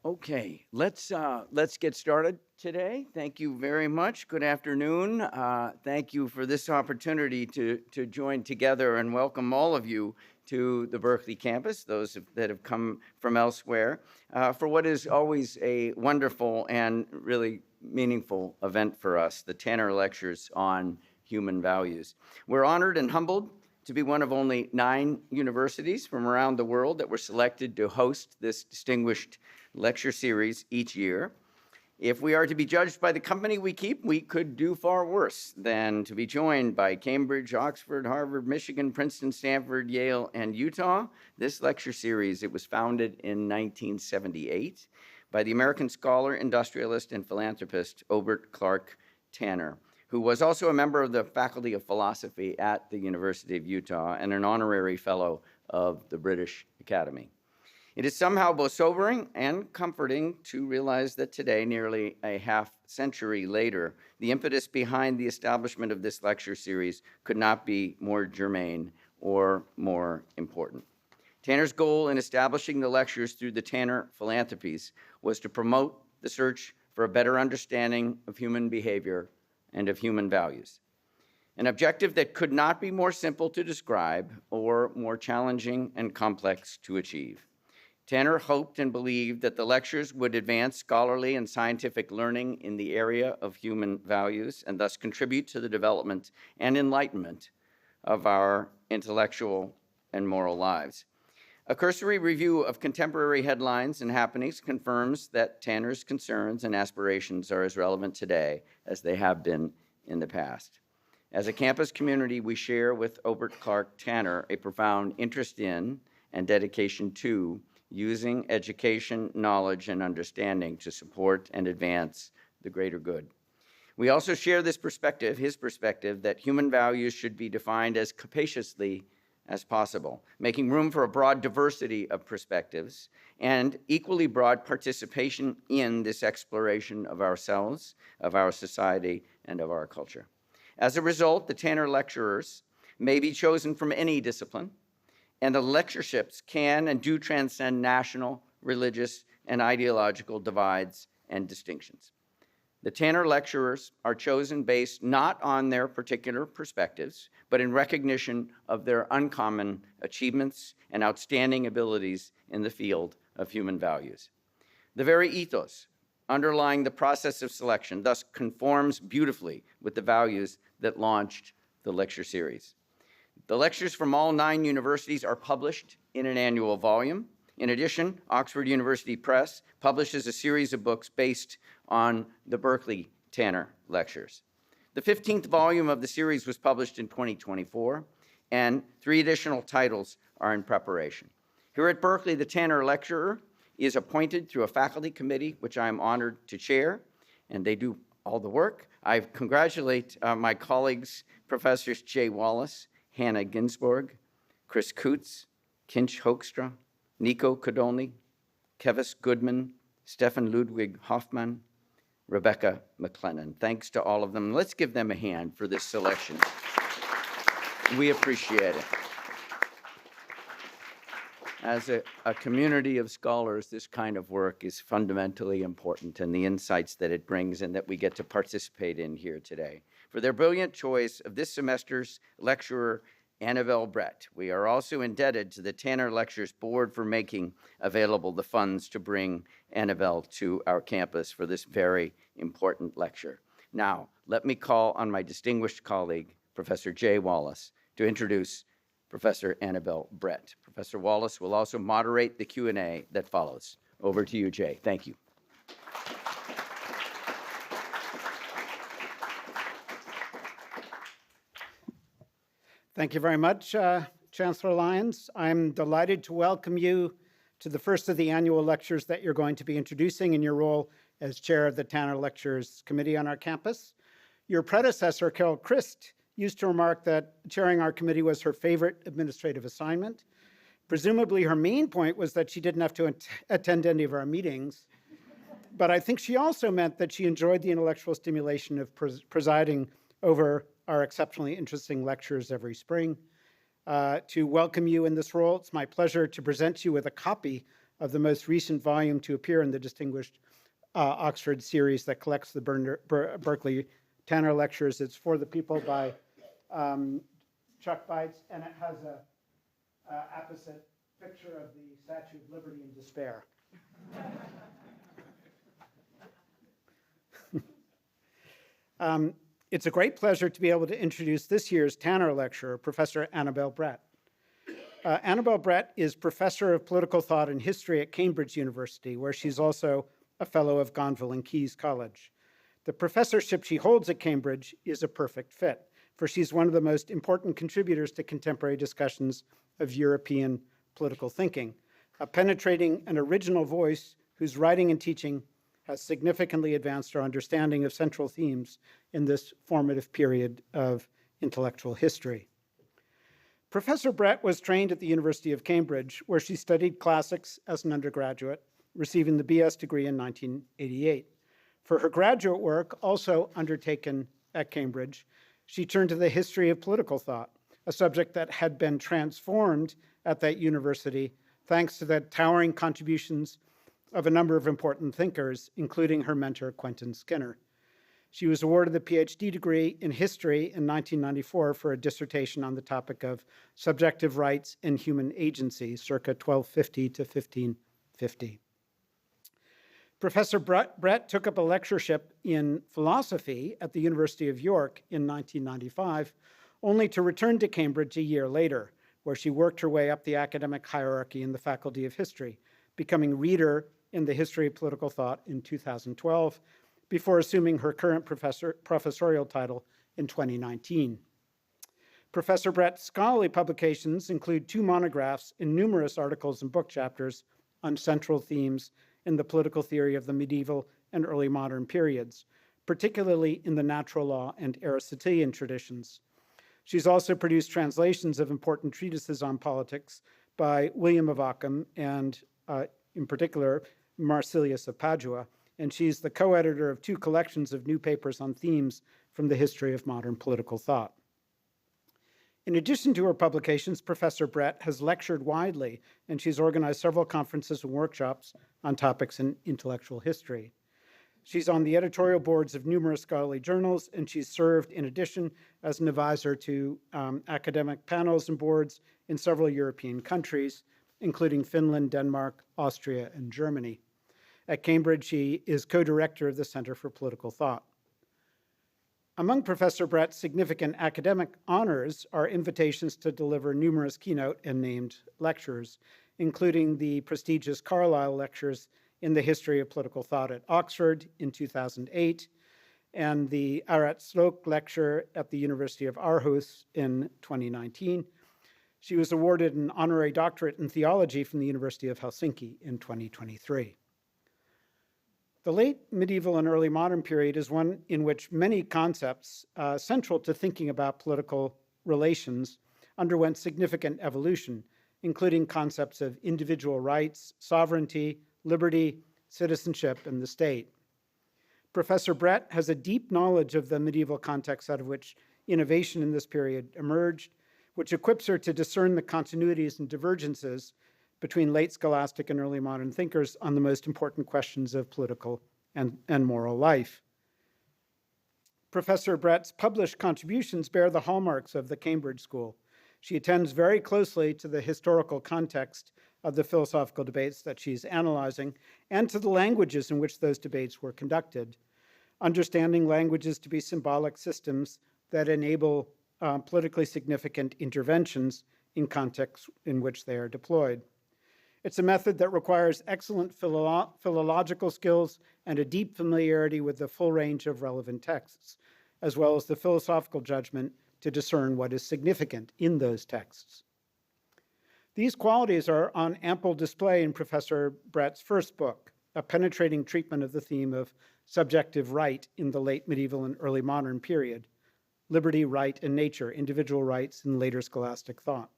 Okay, let's get started today. Thank you very much. Good afternoon. Thank you for this opportunity to join together and welcome all of you to the Berkeley campus, those that have come from elsewhere, for what is always a wonderful and really meaningful event for us, the Tanner Lectures on Human Values. We're honored and humbled to be one of only 9 universities from around the world that were selected to host this distinguished lecture series each year. If we are to be judged by the company we keep, we could do far worse than to be joined by Cambridge, Oxford, Harvard, Michigan, Princeton, Stanford, Yale, and Utah. This lecture series, it was founded in 1978 by the American scholar, industrialist, and philanthropist Obert Clark Tanner, who was also a member of the Faculty of Philosophy at the University of Utah and an honorary fellow of the British Academy. It is somehow both sobering and comforting to realize that today, nearly a half century later, the impetus behind the establishment of this lecture series could not be more germane or more important. Tanner's goal in establishing the lectures through the Tanner Philanthropies was to promote the search for a better understanding of human behavior and of human values, an objective that could not be more simple to describe or more challenging and complex to achieve. Tanner hoped and believed that the lectures would advance scholarly and scientific learning in the area of human values and thus contribute to the development and enlightenment of our intellectual and moral lives. A cursory review of contemporary headlines and happenings confirms that Tanner's concerns and aspirations are as relevant today as they have been in the past. As a campus community, we share with Obert Clark Tanner a profound interest in and dedication to using education, knowledge, and understanding to support and advance the greater good. We also share this perspective, his perspective, that human values should be defined as capaciously as possible, making room for a broad diversity of perspectives and equally broad participation in this exploration of ourselves, of our society, and of our culture. As a result, the Tanner lecturers may be chosen from any discipline, and the lectureships can and do transcend national, religious, and ideological divides and distinctions. The Tanner lecturers are chosen based not on their particular perspectives, but in recognition of their uncommon achievements and outstanding abilities in the field of human values. The very ethos underlying the process of selection thus conforms beautifully with the values that launched the lecture series. The lectures from all 9 universities are published in an annual volume. In addition, Oxford University Press publishes a series of books based on the Berkeley Tanner Lectures. The 15th volume of the series was published in 2024, and 3 additional titles are in preparation. Here at Berkeley, the Tanner Lecturer is appointed through a faculty committee, which I am honored to chair, and they do all the work. I congratulate my colleagues, Professors Jay Wallace, Hannah Ginsborg, Chris Kutz, Kinch Hoekstra, Nico Kodolny, Kevis Goodman, Stefan Ludwig Hoffman, Rebecca McLennan. Thanks to all of them. Let's give them a hand for this selection. We appreciate it. As a community of scholars, this kind of work is fundamentally important, and the insights that it brings and that we get to participate in here today. For their brilliant choice of this semester's lecturer, Annabelle Brett. We are also indebted to the Tanner Lectures Board for making available the funds to bring Annabelle to our campus for this very important lecture. Now, let me call on my distinguished colleague, Professor Jay Wallace, to introduce Professor Annabelle Brett. Professor Wallace will also moderate the Q&A that follows. Over to you, Jay. Thank you. Thank you very much, Chancellor Lyons. I'm delighted to welcome you to the first of the annual lectures that you're going to be introducing in your role as chair of the Tanner Lectures Committee on our campus. Your predecessor, Carol Christ, used to remark that chairing our committee was her favorite administrative assignment. Presumably, her main point was that she didn't have to attend any of our meetings. But I think she also meant that she enjoyed the intellectual stimulation of presiding over our exceptionally interesting lectures every spring. To welcome you in this role, it's my pleasure to present you with a copy of the most recent volume to appear in the distinguished Oxford series that collects the Berkeley Tanner Lectures. It's For the People by Chuck Bites, and it has a apposite picture of the Statue of Liberty in despair. It's a great pleasure to be able to introduce this year's Tanner lecturer, Professor Annabelle Brett. Annabelle Brett is Professor of Political Thought and History at Cambridge University, where she's also a Fellow of Gonville and Caius College. The professorship she holds at Cambridge is a perfect fit, for she's one of the most important contributors to contemporary discussions of European political thinking, a penetrating and original voice whose writing and teaching has significantly advanced our understanding of central themes in this formative period of intellectual history. Professor Brett was trained at the University of Cambridge, where she studied classics as an undergraduate, receiving the BS degree in 1988. For her graduate work, also undertaken at Cambridge, she turned to the history of political thought, a subject that had been transformed at that university thanks to the towering contributions of a number of important thinkers, including her mentor, Quentin Skinner. She was awarded the PhD degree in history in 1994 for a dissertation on the topic of subjective rights and human agency, circa 1250 to 1550. Professor Brett took up a lectureship in philosophy at the University of York in 1995, only to return to Cambridge a year later, where she worked her way up the academic hierarchy in the Faculty of History, becoming reader in the History of Political Thought in 2012, before assuming her current professorial title in 2019. Professor Brett's scholarly publications include 2 monographs and numerous articles and book chapters on central themes in the political theory of the medieval and early modern periods, particularly in the natural law and Aristotelian traditions. She's also produced translations of important treatises on politics by William of Ockham and, in particular, Marsilius of Padua, and she's the co-editor of 2 collections of new papers on themes from the history of modern political thought. In addition to her publications, Professor Brett has lectured widely, and she's organized several conferences and workshops on topics in intellectual history. She's on the editorial boards of numerous scholarly journals, and she's served, in addition, as an advisor to academic panels and boards in several European countries, including Finland, Denmark, Austria, and Germany. At Cambridge, she is co-director of the Center for Political Thought. Among Professor Brett's significant academic honors are invitations to deliver numerous keynote and named lectures, including the prestigious Carlyle Lectures in the History of Political Thought at Oxford in 2008, and the Arat Slok Lecture at the University of Aarhus in 2019. She was awarded an honorary doctorate in theology from the University of Helsinki in 2023. The late medieval and early modern period is one in which many concepts central to thinking about political relations underwent significant evolution, including concepts of individual rights, sovereignty, liberty, citizenship, and the state. Professor Brett has a deep knowledge of the medieval context out of which innovation in this period emerged, which equips her to discern the continuities and divergences between late scholastic and early modern thinkers on the most important questions of political and moral life. Professor Brett's published contributions bear the hallmarks of the Cambridge School. She attends very closely to the historical context of the philosophical debates that she's analyzing and to the languages in which those debates were conducted, understanding languages to be symbolic systems that enable politically significant interventions in contexts in which they are deployed. It's a method that requires excellent philological skills and a deep familiarity with the full range of relevant texts, as well as the philosophical judgment to discern what is significant in those texts. These qualities are on ample display in Professor Brett's first book, a penetrating treatment of the theme of subjective right in the late medieval and early modern period, Liberty, Right, and Nature, Individual Rights in Later Scholastic Thought.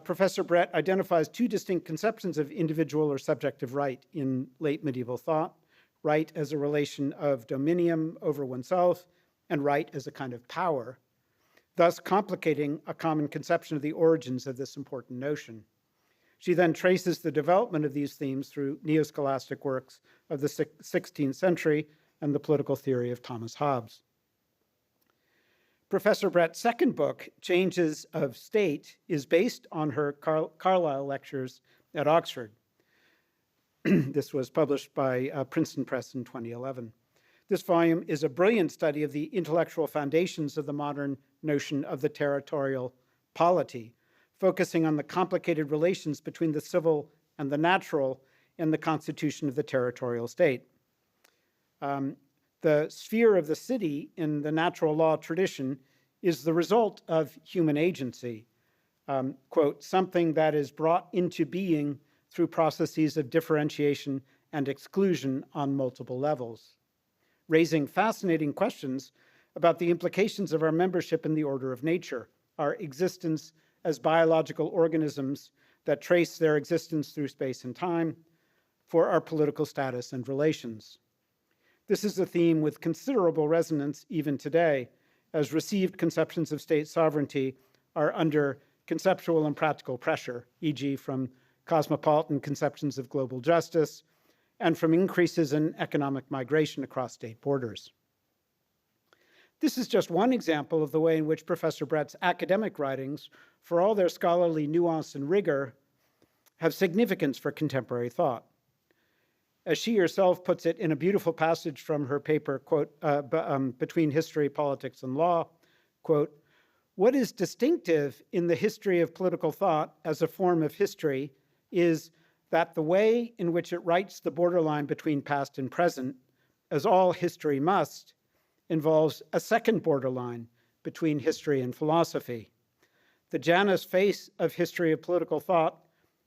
Professor Brett identifies 2 distinct conceptions of individual or subjective right in late medieval thought, right as a relation of dominium over oneself, and right as a kind of power, thus complicating a common conception of the origins of this important notion. She then traces the development of these themes through neo-scholastic works of the 16th century and the political theory of Thomas Hobbes. Professor Brett's second book, Changes of State, is based on her Carlyle lectures at Oxford. This was published by Princeton Press in 2011. This volume is a brilliant study of the intellectual foundations of the modern notion of the territorial polity, focusing on the complicated relations between the civil and the natural in the constitution of the territorial state. The sphere of the city in the natural law tradition is the result of human agency, quote, something that is brought into being through processes of differentiation and exclusion on multiple levels, raising fascinating questions about the implications of our membership in the order of nature, our existence as biological organisms that trace their existence through space and time, for our political status and relations. This is a theme with considerable resonance even today, as received conceptions of state sovereignty are under conceptual and practical pressure, e.g. from cosmopolitan conceptions of global justice and from increases in economic migration across state borders. This is just one example of the way in which Professor Brett's academic writings, for all their scholarly nuance and rigor, have significance for contemporary thought. As she herself puts it in a beautiful passage from her paper, quote, Between History, Politics, and Law, quote, what is distinctive in the history of political thought as a form of history is that the way in which it writes the borderline between past and present, as all history must, involves a second borderline between history and philosophy. The Janus face of history of political thought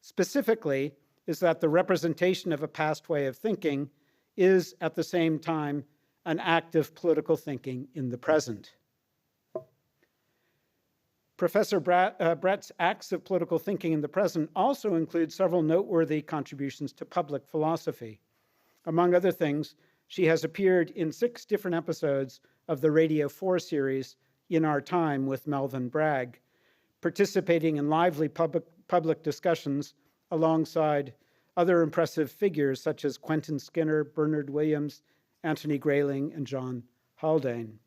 specifically is that the representation of a past way of thinking is at the same time an act of political thinking in the present. Professor Brett's acts of political thinking in the present also include several noteworthy contributions to public philosophy. Among other things, she has appeared in 6 different episodes of the Radio 4 series In Our Time with Melvin Bragg, participating in lively public discussions alongside other impressive figures such as Quentin Skinner, Bernard Williams, Anthony Grayling, and John Haldane.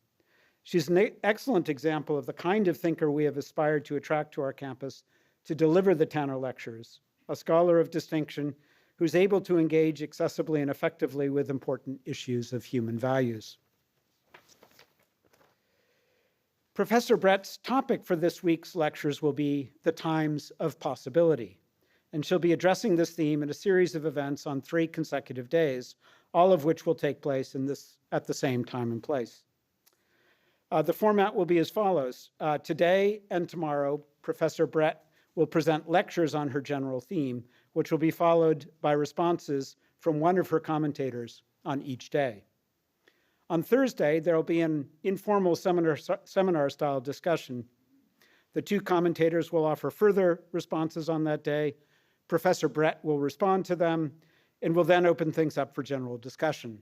She's an excellent example of the kind of thinker we have aspired to attract to our campus to deliver the Tanner Lectures, a scholar of distinction who's able to engage accessibly and effectively with important issues of human values. Professor Brett's topic for this week's lectures will be the times of possibility, and she'll be addressing this theme in a series of events on 3 consecutive days, all of which will take place at the same time and place. The format will be as follows. Today and tomorrow, Professor Brett will present lectures on her general theme, which will be followed by responses from one of her commentators on each day. On Thursday, there will be an informal seminar-style discussion. The 2 commentators will offer further responses on that day. Professor Brett will respond to them, and will then open things up for general discussion.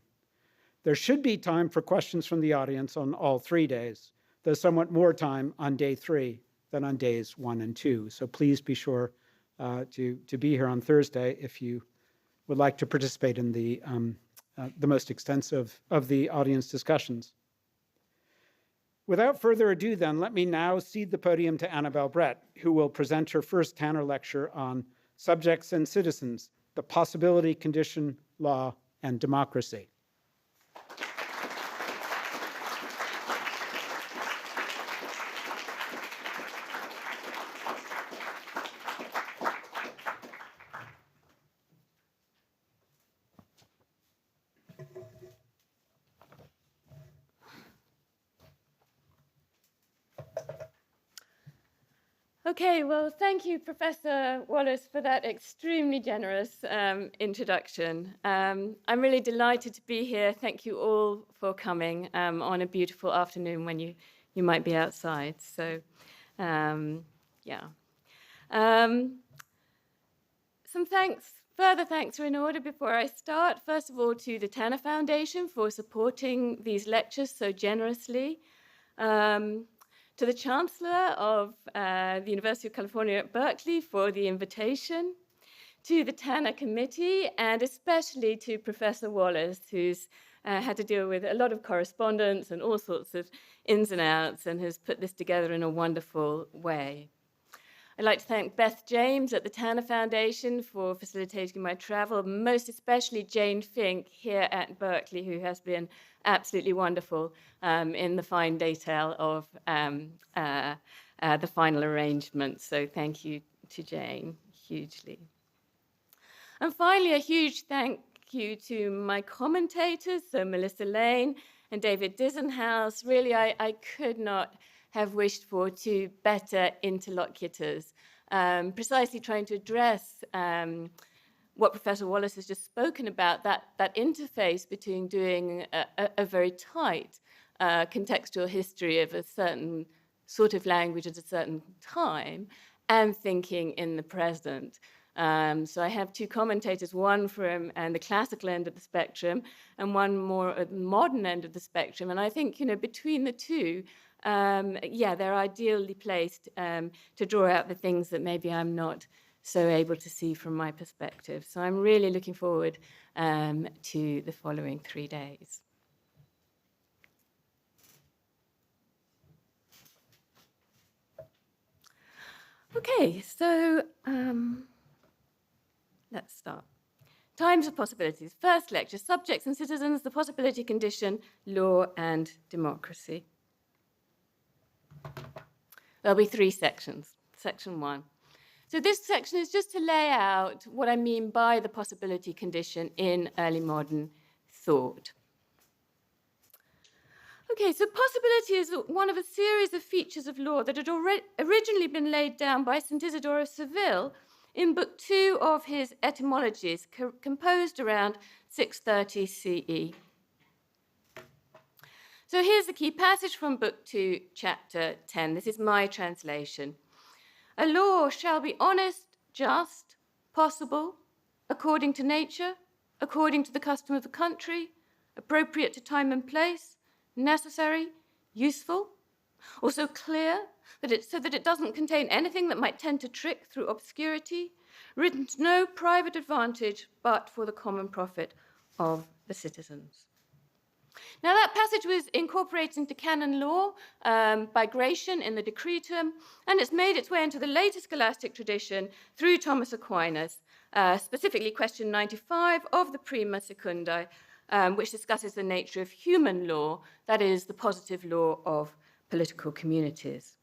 There should be time for questions from the audience on all 3 days. There's somewhat more time on day 3 than on days 1 and 2. So please be sure to be here on Thursday if you would like to participate in the most extensive of the audience discussions. Without further ado then, let me now cede the podium to Annabelle Brett, who will present her first Tanner lecture on Subjects and Citizens, the Possibility, Condition, Law, and Democracy. Okay, well, thank you, Professor Wallace, for that extremely generous introduction. I'm really delighted to be here. Thank you all for coming on a beautiful afternoon when you might be outside. So, yeah. Some further thanks are in order before I start. First of all, to the Tanner Foundation for supporting these lectures so generously. To the Chancellor of the University of California at Berkeley for the invitation, to the Tanner Committee, and especially to Professor Wallace, who's had to deal with a lot of correspondence and all sorts of ins and outs, and has put this together in a wonderful way. I'd like to thank Beth James at the Tanner Foundation for facilitating my travel, most especially Jane Fink here at Berkeley, who has been absolutely wonderful in the fine detail of the final arrangements. So thank you to Jane, hugely. And finally, a huge thank you to my commentators, so Melissa Lane and David Dizenhouse. Really, I could not have wished for two better interlocutors, precisely trying to address what Professor Wallace has just spoken about, that interface between doing a very tight contextual history of a certain sort of language at a certain time and thinking in the present. So I have two commentators, one from the classical end of the spectrum and one more at the modern end of the spectrum. And I think, between the two, they're ideally placed to draw out the things that maybe I'm not so able to see from my perspective. So I'm really looking forward to the following 3 days. Okay, so let's start. Times of possibilities. First lecture, subjects and citizens, the possibility condition, law and democracy. There'll be 3 sections. Section 1. So this section is just to lay out what I mean by the possibility condition in early modern thought. Okay, so possibility is one of a series of features of law that had originally been laid down by St. Isidore of Seville in Book 2 of his Etymologies, composed around 630 CE. So here's the key passage from Book 2, Chapter 10. This is my translation. A law shall be honest, just, possible, according to nature, according to the custom of the country, appropriate to time and place, necessary, useful, also clear, so that it doesn't contain anything that might tend to trick through obscurity, written to no private advantage, but for the common profit of the citizens. Now, that passage was incorporated into canon law by Gratian in the Decretum, and it's made its way into the later scholastic tradition through Thomas Aquinas, specifically question 95 of the Prima Secunda, which discusses the nature of human law, that is, the positive law of political communities.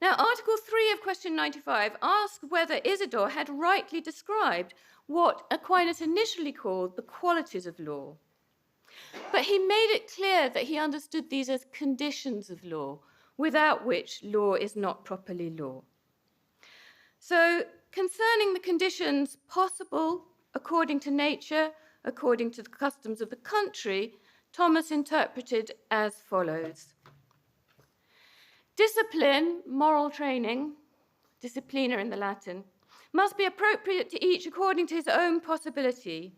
Now, Article 3 of question 95 asks whether Isidore had rightly described what Aquinas initially called the qualities of law. But he made it clear that he understood these as conditions of law, without which law is not properly law. So, concerning the conditions possible according to nature, according to the customs of the country, Thomas interpreted as follows. Discipline, moral training, disciplina in the Latin, must be appropriate to each according to his own possibility,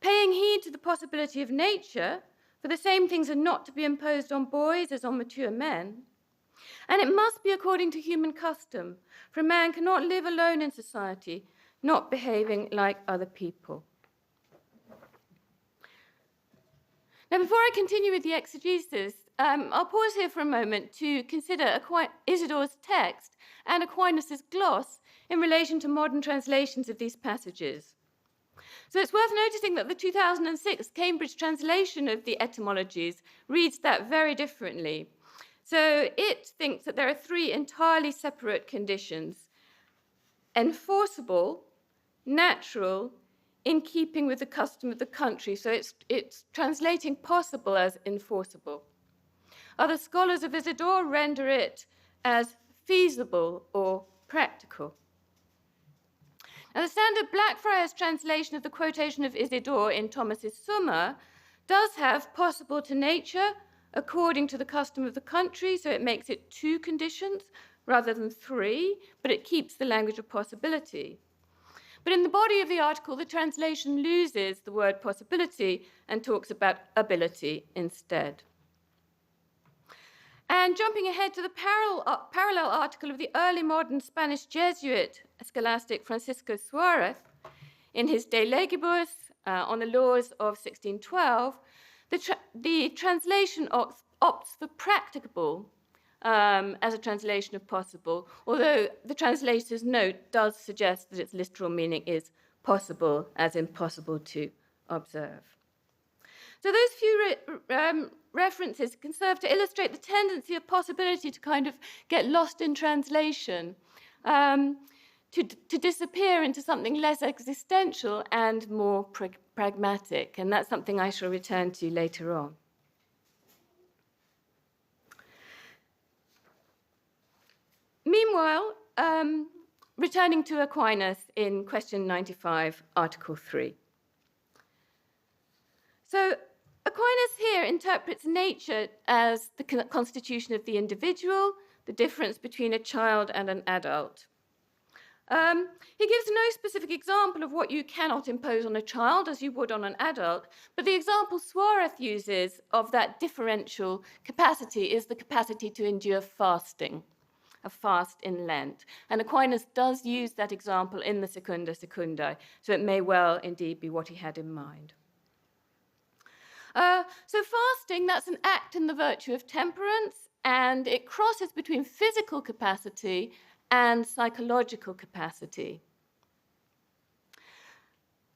paying heed to the possibility of nature, for the same things are not to be imposed on boys as on mature men, and it must be according to human custom, for a man cannot live alone in society, not behaving like other people. Now, before I continue with the exegesis, I'll pause here for a moment to consider Isidore's text and Aquinas' gloss in relation to modern translations of these passages. So it's worth noticing that the 2006 Cambridge translation of the Etymologies reads that very differently. So it thinks that there are 3 entirely separate conditions: enforceable, natural, in keeping with the custom of the country. So it's translating possible as enforceable. Other scholars of Isidore render it as feasible or practical. Now, the standard Blackfriars translation of the quotation of Isidore in Thomas's Summa does have possible to nature according to the custom of the country, so it makes it 2 conditions rather than 3, but it keeps the language of possibility. But in the body of the article, the translation loses the word possibility and talks about ability instead. And jumping ahead to the parallel article of the early modern Spanish Jesuit scholastic Francisco Suarez in his De Legibus on the laws of 1612, the translation opts for practicable as a translation of possible, although the translator's note does suggest that its literal meaning is possible, as impossible to observe. So those few references can serve to illustrate the tendency of possibility to kind of get lost in translation, to disappear into something less existential and more pragmatic. And that's something I shall return to later on. Meanwhile, returning to Aquinas in question 95, Article 3. So Aquinas here interprets nature as the constitution of the individual, the difference between a child and an adult. He gives no specific example of what you cannot impose on a child as you would on an adult, but the example Suarez uses of that differential capacity is the capacity to endure fasting, a fast in Lent. And Aquinas does use that example in the Secunda Secundae, so it may well indeed be what he had in mind. So fasting, that's an act in the virtue of temperance, and it crosses between physical capacity and psychological capacity.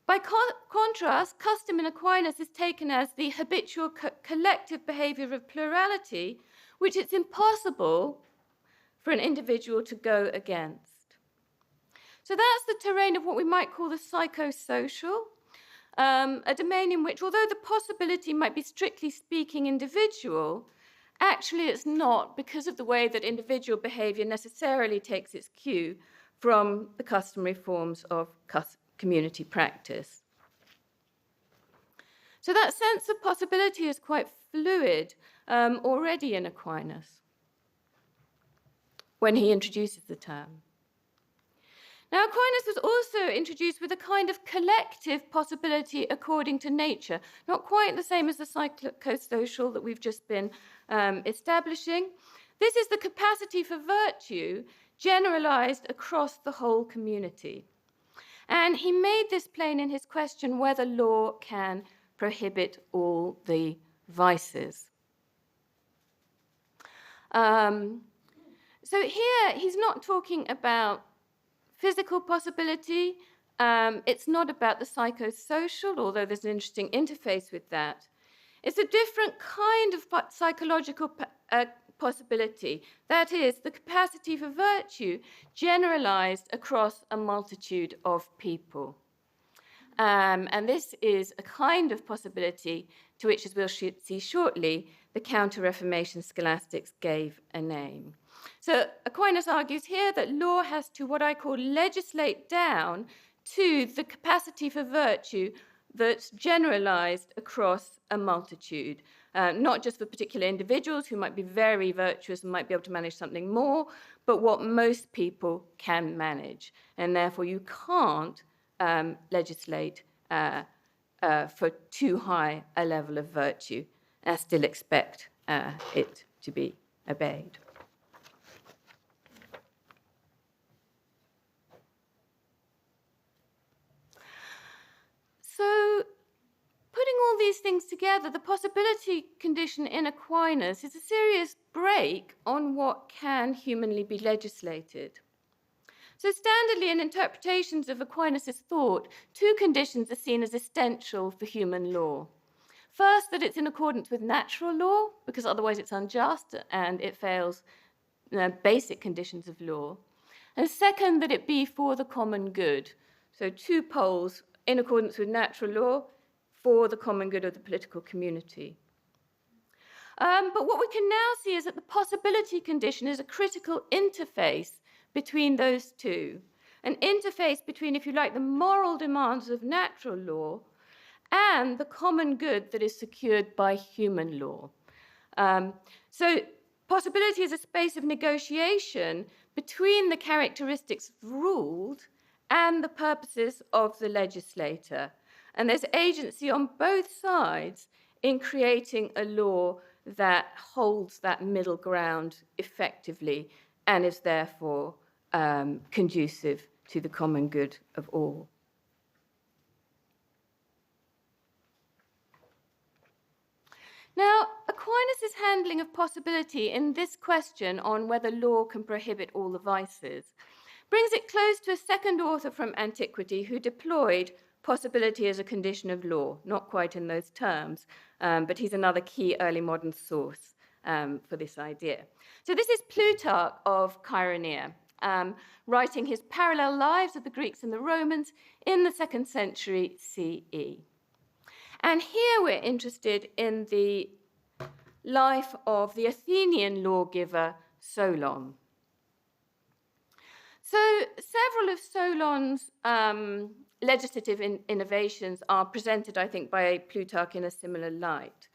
By contrast, custom in Aquinas is taken as the habitual collective behavior of plurality, which it's impossible for an individual to go against. So that's the terrain of what we might call the psychosocial, a domain in which, although the possibility might be strictly speaking individual, actually it's not, because of the way that individual behavior necessarily takes its cue from the customary forms of community practice. So that sense of possibility is quite fluid already in Aquinas when he introduces the term. Now, Aquinas was also introduced with a kind of collective possibility according to nature, not quite the same as the psychosocial that we've just been establishing. This is the capacity for virtue generalized across the whole community. And he made this plain in his question whether law can prohibit all the vices. So here he's not talking about physical possibility. It's not about the psychosocial, although there's an interesting interface with that. It's a different kind of psychological possibility. That is, the capacity for virtue generalized across a multitude of people. And this is a kind of possibility to which, as we'll see shortly, the Counter-Reformation scholastics gave a name. So Aquinas argues here that law has to, what I call, legislate down to the capacity for virtue that's generalized across a multitude, not just for particular individuals who might be very virtuous and might be able to manage something more, but what most people can manage. And therefore you can't legislate for too high a level of virtue and still expect it to be obeyed. So, putting all these things together, the possibility condition in Aquinas is a serious break on what can humanly be legislated. So, standardly, in interpretations of Aquinas' thought, two conditions are seen as essential for human law. First, that it's in accordance with natural law, because otherwise it's unjust and it fails basic conditions of law. And second, that it be for the common good. So, two poles in accordance with natural law for the common good of the political community. But what we can now see is that the possibility condition is a critical interface between those two, an interface between, if you like, the moral demands of natural law and the common good that is secured by human law. So possibility is a space of negotiation between the characteristics ruled and the purposes of the legislator. And there's agency on both sides in creating a law that holds that middle ground effectively and is therefore conducive to the common good of all. Now, Aquinas' handling of possibility in this question on whether law can prohibit all the vices brings it close to a second author from antiquity who deployed possibility as a condition of law, not quite in those terms, but he's another key early modern source for this idea. So this is Plutarch of Chaeronea, writing his parallel lives of the Greeks and the Romans in the 2nd century CE. And here we're interested in the life of the Athenian lawgiver Solon. So several of Solon's legislative innovations are presented, I think, by Plutarch in a similar light.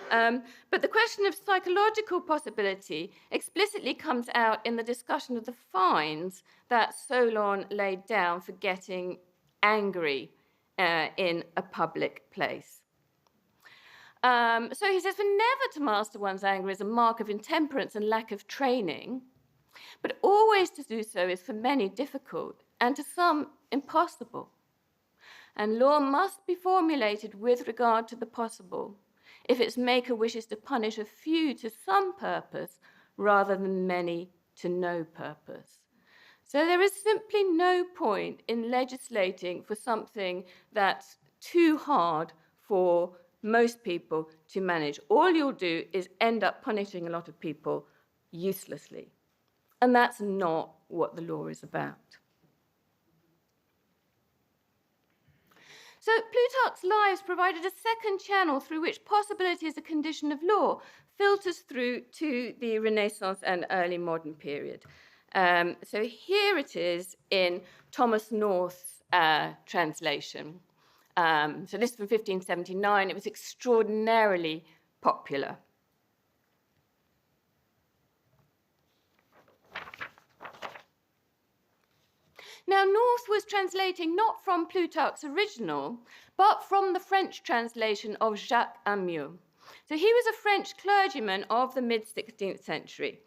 But the question of psychological possibility explicitly comes out in the discussion of the fines that Solon laid down for getting angry in a public place. So he says, for never to master one's anger is a mark of intemperance and lack of training, but always to do so is for many difficult, and to some impossible. And law must be formulated with regard to the possible, if its maker wishes to punish a few to some purpose, rather than many to no purpose. So there is simply no point in legislating for something that's too hard for most people to manage. All you'll do is end up punishing a lot of people uselessly. And that's not what the law is about. So Plutarch's lives provided a second channel through which possibility as a condition of law filters through to the Renaissance and early modern period. So here it is in Thomas North's translation. So this is from 1579. It was extraordinarily popular. Now, North was translating not from Plutarch's original, but from the French translation of Jacques Amyot. So he was a French clergyman of the mid-16th century.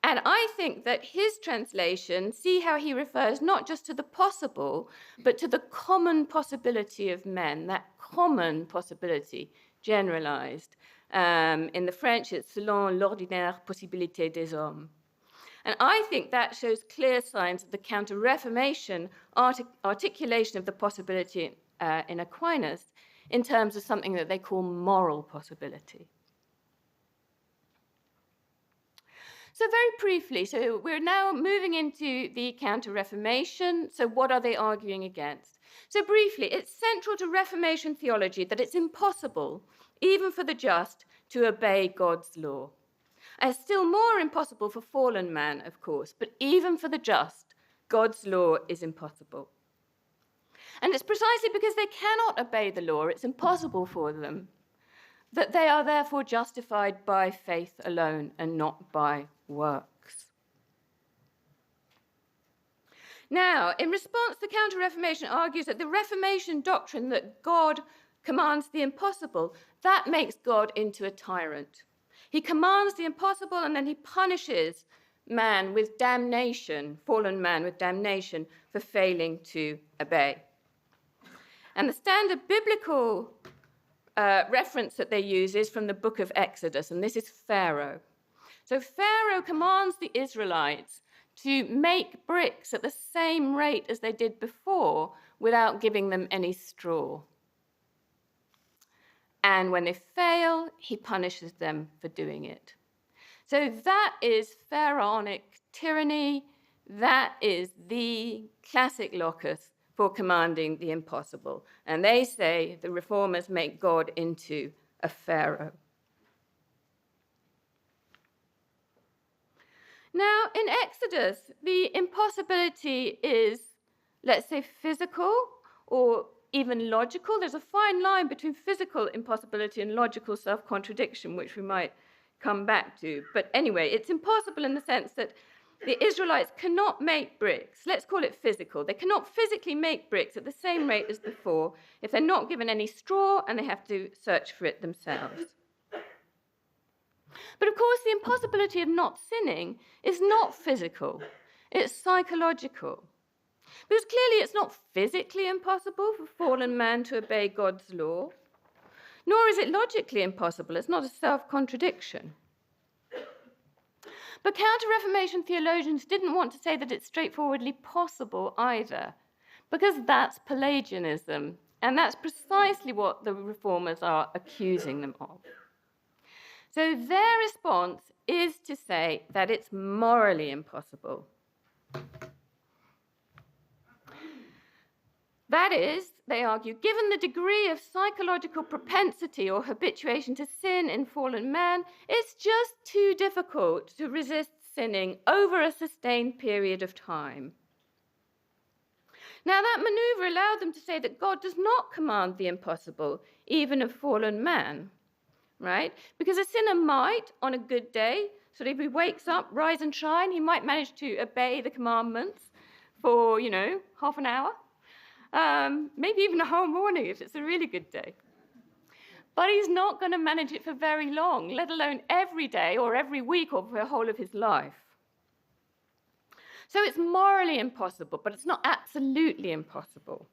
And I think that his translation, see how he refers not just to the possible, but to the common possibility of men, that common possibility generalized. In the French, it's selon l'ordinaire possibilité des hommes. And I think that shows clear signs of the Counter-Reformation articulation of the possibility in Aquinas in terms of something that they call moral possibility. So very briefly, so we're now moving into the Counter-Reformation. So what are they arguing against? So briefly, it's central to Reformation theology that it's impossible, even for the just, to obey God's law. And still more impossible for fallen man, of course, but even for the just, God's law is impossible. And it's precisely because they cannot obey the law, it's impossible for them, that they are therefore justified by faith alone and not by works. Now, in response, the Counter-Reformation argues that the Reformation doctrine that God commands the impossible, that makes God into a tyrant. He commands the impossible and then he punishes man with damnation, fallen man with damnation for failing to obey. And the standard biblical reference that they use is from the book of Exodus, and this is Pharaoh. So Pharaoh commands the Israelites to make bricks at the same rate as they did before without giving them any straw. And when they fail, he punishes them for doing it. So that is pharaonic tyranny. That is the classic locus for commanding the impossible. And they say the reformers make God into a pharaoh. Now, in Exodus, the impossibility is, let's say, physical or even logical. There's a fine line between physical impossibility and logical self-contradiction, which we might come back to. But anyway, it's impossible in the sense that the Israelites cannot make bricks. Let's call it physical. They cannot physically make bricks at the same rate as before if they're not given any straw and they have to search for it themselves. But of course, the impossibility of not sinning is not physical, it's psychological. Because clearly it's not physically impossible for fallen man to obey God's law, nor is it logically impossible. It's not a self-contradiction. But Counter-Reformation theologians didn't want to say that it's straightforwardly possible either, because that's Pelagianism, and that's precisely what the reformers are accusing them of. So their response is to say that it's morally impossible. That is, they argue, given the degree of psychological propensity or habituation to sin in fallen man, it's just too difficult to resist sinning over a sustained period of time. Now, that maneuver allowed them to say that God does not command the impossible, even of fallen man, right? Because a sinner might, on a good day, so if he wakes up, rise and shine, he might manage to obey the commandments for, half an hour. Maybe even a whole morning if it's a really good day. But he's not going to manage it for very long, let alone every day or every week or for the whole of his life. So it's morally impossible, but it's not absolutely impossible.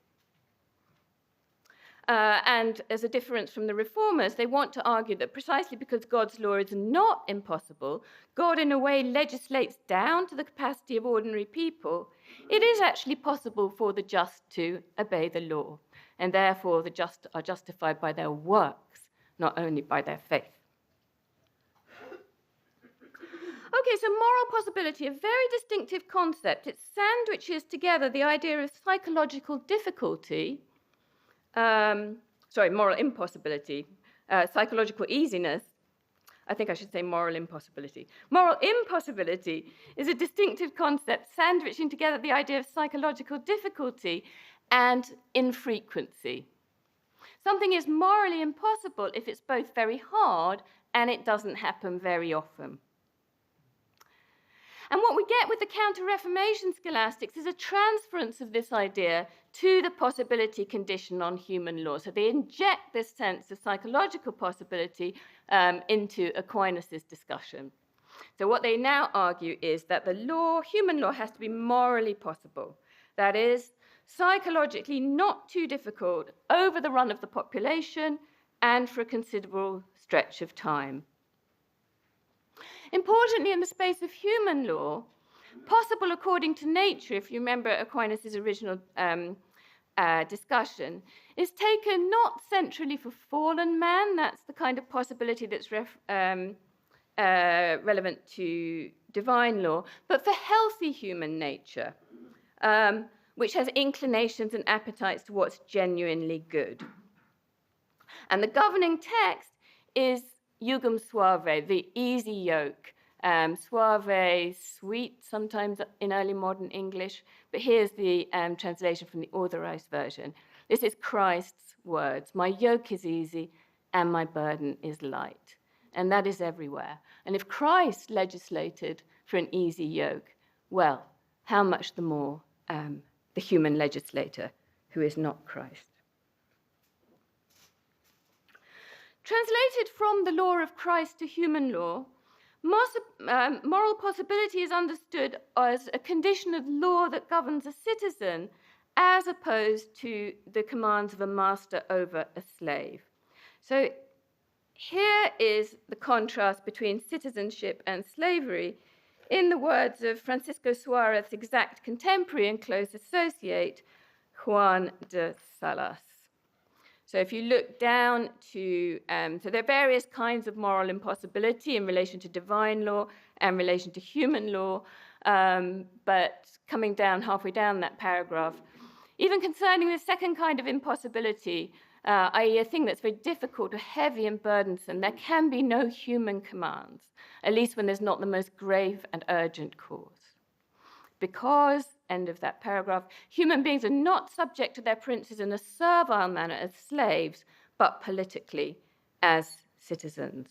And as a difference from the reformers, they want to argue that precisely because God's law is not impossible, God in a way legislates down to the capacity of ordinary people, it is actually possible for the just to obey the law, and therefore the just are justified by their works, not only by their faith. Okay, so moral possibility, a very distinctive concept. It sandwiches together the idea of psychological difficulty, moral impossibility, psychological easiness. I think I should say moral impossibility. Moral impossibility is a distinctive concept sandwiching together the idea of psychological difficulty and infrequency. Something is morally impossible if it's both very hard and it doesn't happen very often. And what we get with the Counter-Reformation scholastics is a transference of this idea to the possibility condition on human law. So they inject this sense of psychological possibility into Aquinas' discussion. So what they now argue is that the law, human law, has to be morally possible. That is, psychologically not too difficult over the run of the population and for a considerable stretch of time. Importantly, in the space of human law, possible according to nature, if you remember Aquinas' original discussion, is taken not centrally for fallen man, that's the kind of possibility that's relevant to divine law, but for healthy human nature, which has inclinations and appetites to what's genuinely good. And the governing text is Jugum suave, the easy yoke. Suave, sweet, sometimes in early modern English, but here's the translation from the Authorized Version. This is Christ's words. My yoke is easy and my burden is light. And that is everywhere. And if Christ legislated for an easy yoke, well, how much the more the human legislator who is not Christ. Translated from the law of Christ to human law, moral possibility is understood as a condition of law that governs a citizen as opposed to the commands of a master over a slave. So here is the contrast between citizenship and slavery in the words of Francisco Suarez's exact contemporary and close associate, Juan de Salas. So if you look down to, so there are various kinds of moral impossibility in relation to divine law and relation to human law, but coming down halfway down that paragraph, even concerning the second kind of impossibility, i.e. a thing that's very difficult or heavy and burdensome, there can be no human commands, at least when there's not the most grave and urgent cause. Because, end of that paragraph, human beings are not subject to their princes in a servile manner as slaves, but politically as citizens.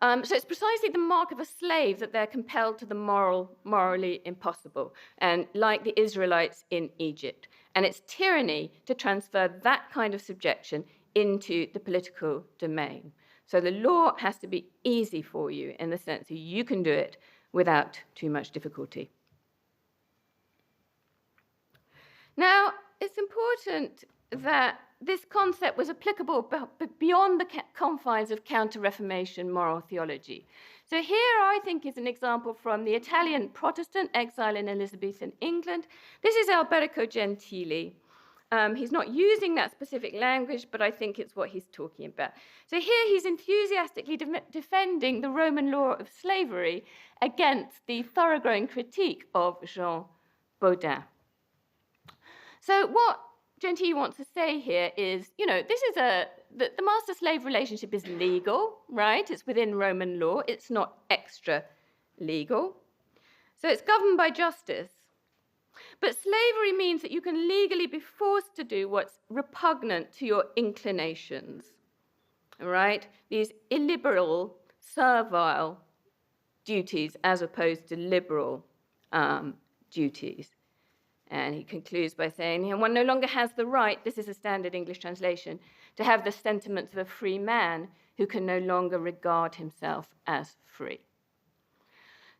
So it's precisely the mark of a slave that they're compelled to the morally impossible, and like the Israelites in Egypt. And it's tyranny to transfer that kind of subjection into the political domain. So the law has to be easy for you in the sense that you can do it without too much difficulty. Now, it's important that this concept was applicable beyond the confines of Counter-Reformation moral theology. So here, I think, is an example from the Italian Protestant exile in Elizabethan England. This is Alberico Gentili. He's not using that specific language, but I think it's what he's talking about. So here he's enthusiastically defending the Roman law of slavery against the thoroughgoing critique of Jean Baudin. So what Gentili wants to say here is, this is the master-slave relationship is legal, right? It's within Roman law. It's not extra legal. So it's governed by justice. But slavery means that you can legally be forced to do what's repugnant to your inclinations, right? These illiberal, servile duties as opposed to liberal duties. And he concludes by saying, one no longer has the right, this is a standard English translation, to have the sentiments of a free man who can no longer regard himself as free.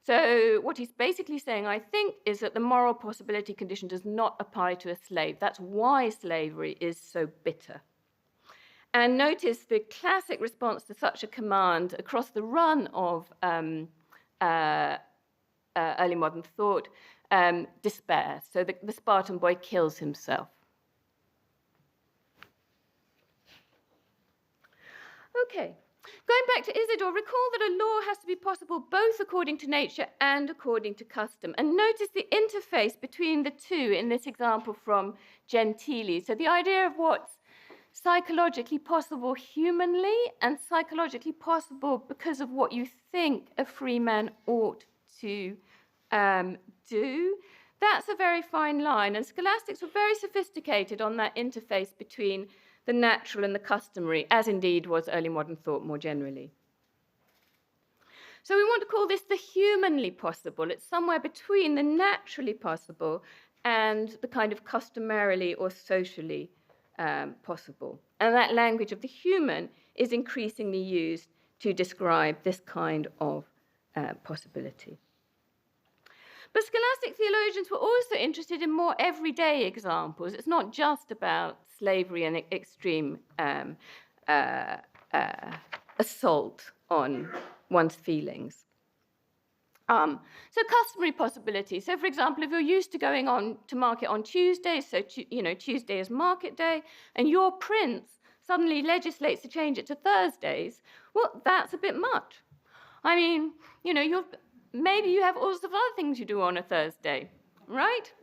So what he's basically saying, I think, is that the moral possibility condition does not apply to a slave. That's why slavery is so bitter. And notice the classic response to such a command across the run of early modern thought, despair. So the Spartan boy kills himself. Okay. Going back to Isidore, recall that a law has to be possible both according to nature and according to custom. And notice the interface between the two in this example from Gentili. So the idea of what's psychologically possible humanly and psychologically possible because of what you think a free man ought to do, that's a very fine line. And scholastics were very sophisticated on that interface between the natural and the customary, as indeed was early modern thought more generally. So we want to call this the humanly possible. It's somewhere between the naturally possible and the kind of customarily or socially possible. And that language of the human is increasingly used to describe this kind of possibility. But scholastic theologians were also interested in more everyday examples. It's not just about slavery and extreme assault on one's feelings. So customary possibilities. So, for example, if you're used to going on to market on Tuesdays, so Tuesday is market day, and your prince suddenly legislates to change it to Thursdays, well, that's a bit much. I mean, maybe you have all sorts of other things you do on a Thursday, right?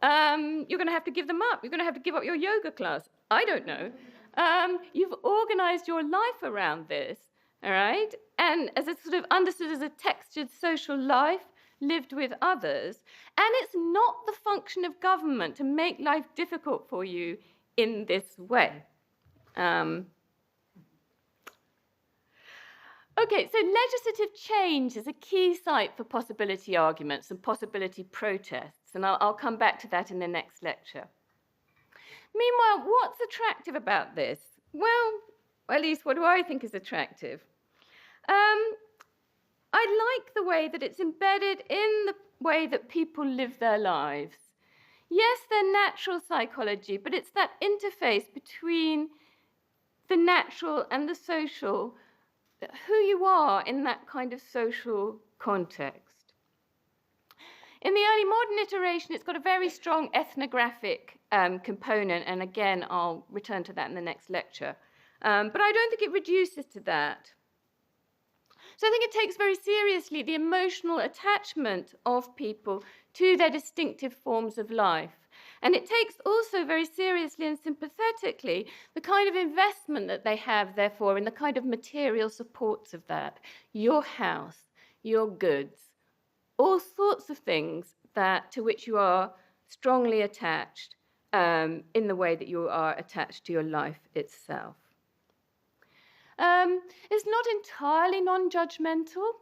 You're going to have to give them up. You're going to have to give up your yoga class. I don't know. You've organized your life around this, all right? And as it's sort of understood as a textured social life lived with others. And it's not the function of government to make life difficult for you in this way. Okay, so legislative change is a key site for possibility arguments and possibility protests, and I'll come back to that in the next lecture. Meanwhile, what's attractive about this? Well, at least what do I think is attractive? I like the way that it's embedded in the way that people live their lives. Yes, they're natural psychology, but it's that interface between the natural and the social, who you are in that kind of social context. In the early modern iteration, it's got a very strong ethnographic component, and again, I'll return to that in the next lecture. But I don't think it reduces to that. So I think it takes very seriously the emotional attachment of people to their distinctive forms of life. And it takes also very seriously and sympathetically the kind of investment that they have, therefore, in the kind of material supports of that. Your house, your goods, all sorts of things to which you are strongly attached in the way that you are attached to your life itself. It's not entirely non-judgmental,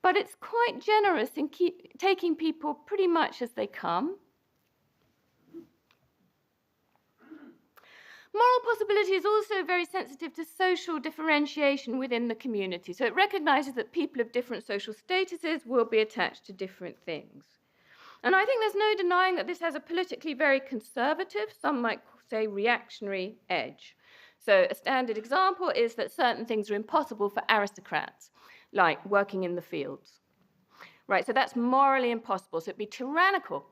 but it's quite generous in taking people pretty much as they come. Moral possibility is also very sensitive to social differentiation within the community. So it recognizes that people of different social statuses will be attached to different things. And I think there's no denying that this has a politically very conservative, some might say reactionary edge. So a standard example is that certain things are impossible for aristocrats, like working in the fields. Right, so that's morally impossible. So it'd be tyrannical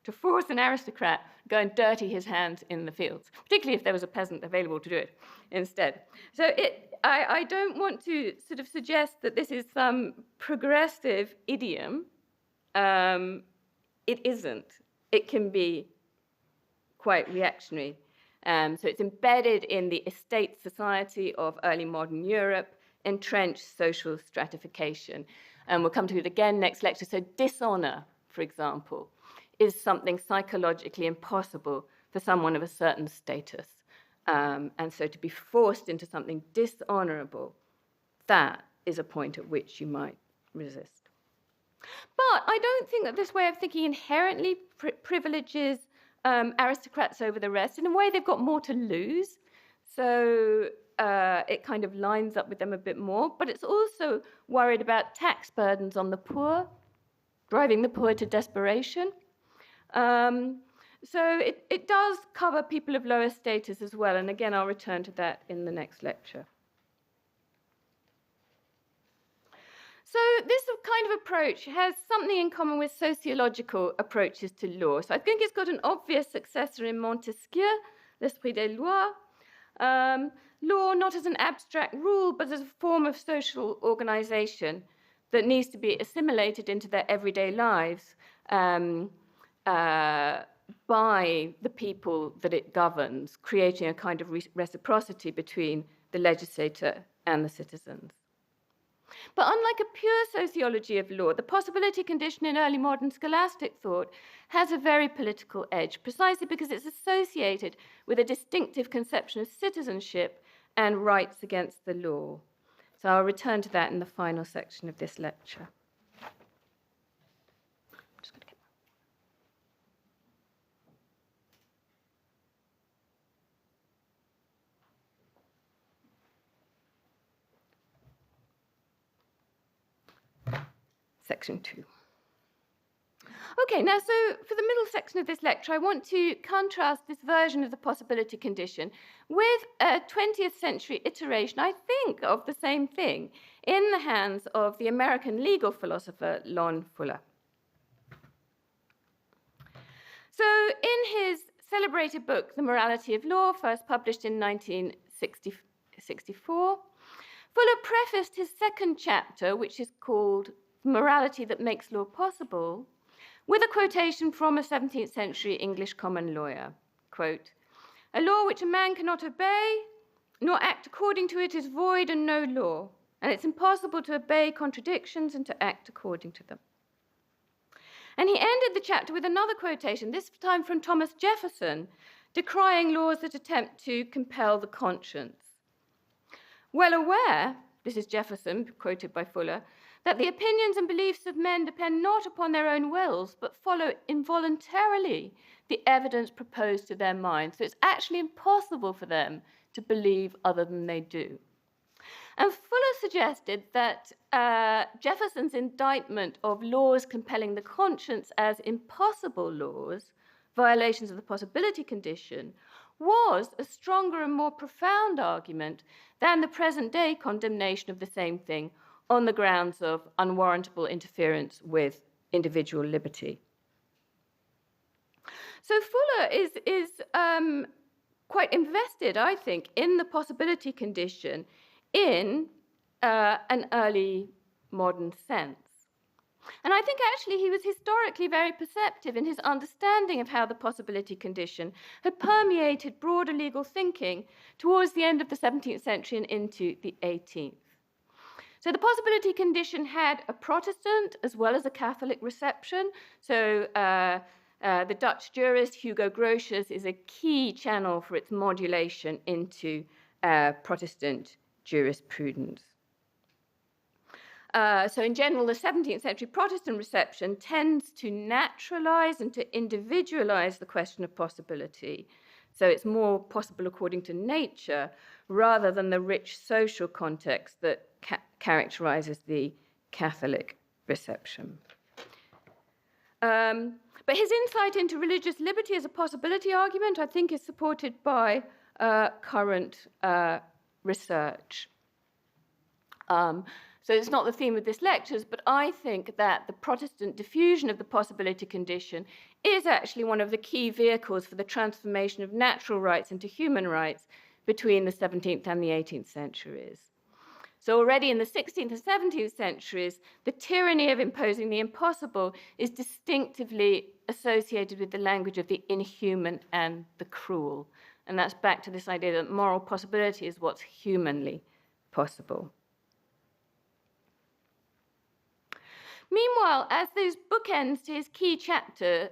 to force an aristocrat to go and dirty his hands in the fields, particularly if there was a peasant available to do it instead. So I don't want to sort of suggest that this is some progressive idiom. It isn't. It can be quite reactionary. So it's embedded in the estate society of early modern Europe, entrenched social stratification. And we'll come to it again next lecture. So dishonor, for example, is something psychologically impossible for someone of a certain status. And so to be forced into something dishonorable, that is a point at which you might resist. But I don't think that this way of thinking inherently privileges aristocrats over the rest. In a way, they've got more to lose. So it kind of lines up with them a bit more. But it's also worried about tax burdens on the poor, driving the poor to desperation. So it does cover people of lower status as well. And again, I'll return to that in the next lecture. So this kind of approach has something in common with sociological approaches to law. So I think it's got an obvious successor in Montesquieu, L'Esprit des Lois. Law not as an abstract rule, but as a form of social organization that needs to be assimilated into their everyday lives by the people that it governs, creating a kind of reciprocity between the legislator and the citizens. But unlike a pure sociology of law, the possibility condition in early modern scholastic thought has a very political edge, precisely because it's associated with a distinctive conception of citizenship and rights against the law. So I'll return to that in the final section of this lecture. Section 2. Okay, now so for the middle section of this lecture, I want to contrast this version of the possibility condition with a 20th century iteration, I think, of the same thing in the hands of the American legal philosopher Lon Fuller. So in his celebrated book, The Morality of Law, first published in 1964, Fuller prefaced his second chapter, which is called Morality That Makes Law Possible, with a quotation from a 17th century English common lawyer. Quote, "A law which a man cannot obey, nor act according to it, is void and no law, and it's impossible to obey contradictions and to act according to them." And he ended the chapter with another quotation, this time from Thomas Jefferson, decrying laws that attempt to compel the conscience. Well aware, this is Jefferson, quoted by Fuller, that the opinions and beliefs of men depend not upon their own wills, but follow involuntarily the evidence proposed to their minds. So it's actually impossible for them to believe other than they do. And Fuller suggested that Jefferson's indictment of laws compelling the conscience as impossible laws, violations of the possibility condition, was a stronger and more profound argument than the present-day condemnation of the same thing on the grounds of unwarrantable interference with individual liberty. So Fuller is quite invested, I think, in the possibility condition in an early modern sense. And I think actually he was historically very perceptive in his understanding of how the possibility condition had permeated broader legal thinking towards the end of the 17th century and into the 18th. So the possibility condition had a Protestant as well as a Catholic reception. So the Dutch jurist Hugo Grotius is a key channel for its modulation into Protestant jurisprudence. So in general, the 17th century Protestant reception tends to naturalize and to individualize the question of possibility. So it's more possible according to nature rather than the rich social context that characterizes the Catholic reception. But his insight into religious liberty as a possibility argument, I think, is supported by current research. So it's not the theme of this lecture, but I think that the Protestant diffusion of the possibility condition is actually one of the key vehicles for the transformation of natural rights into human rights between the 17th and the 18th centuries. So already in the 16th and 17th centuries, the tyranny of imposing the impossible is distinctively associated with the language of the inhuman and the cruel. And that's back to this idea that moral possibility is what's humanly possible. Meanwhile, as those bookends to his key chapter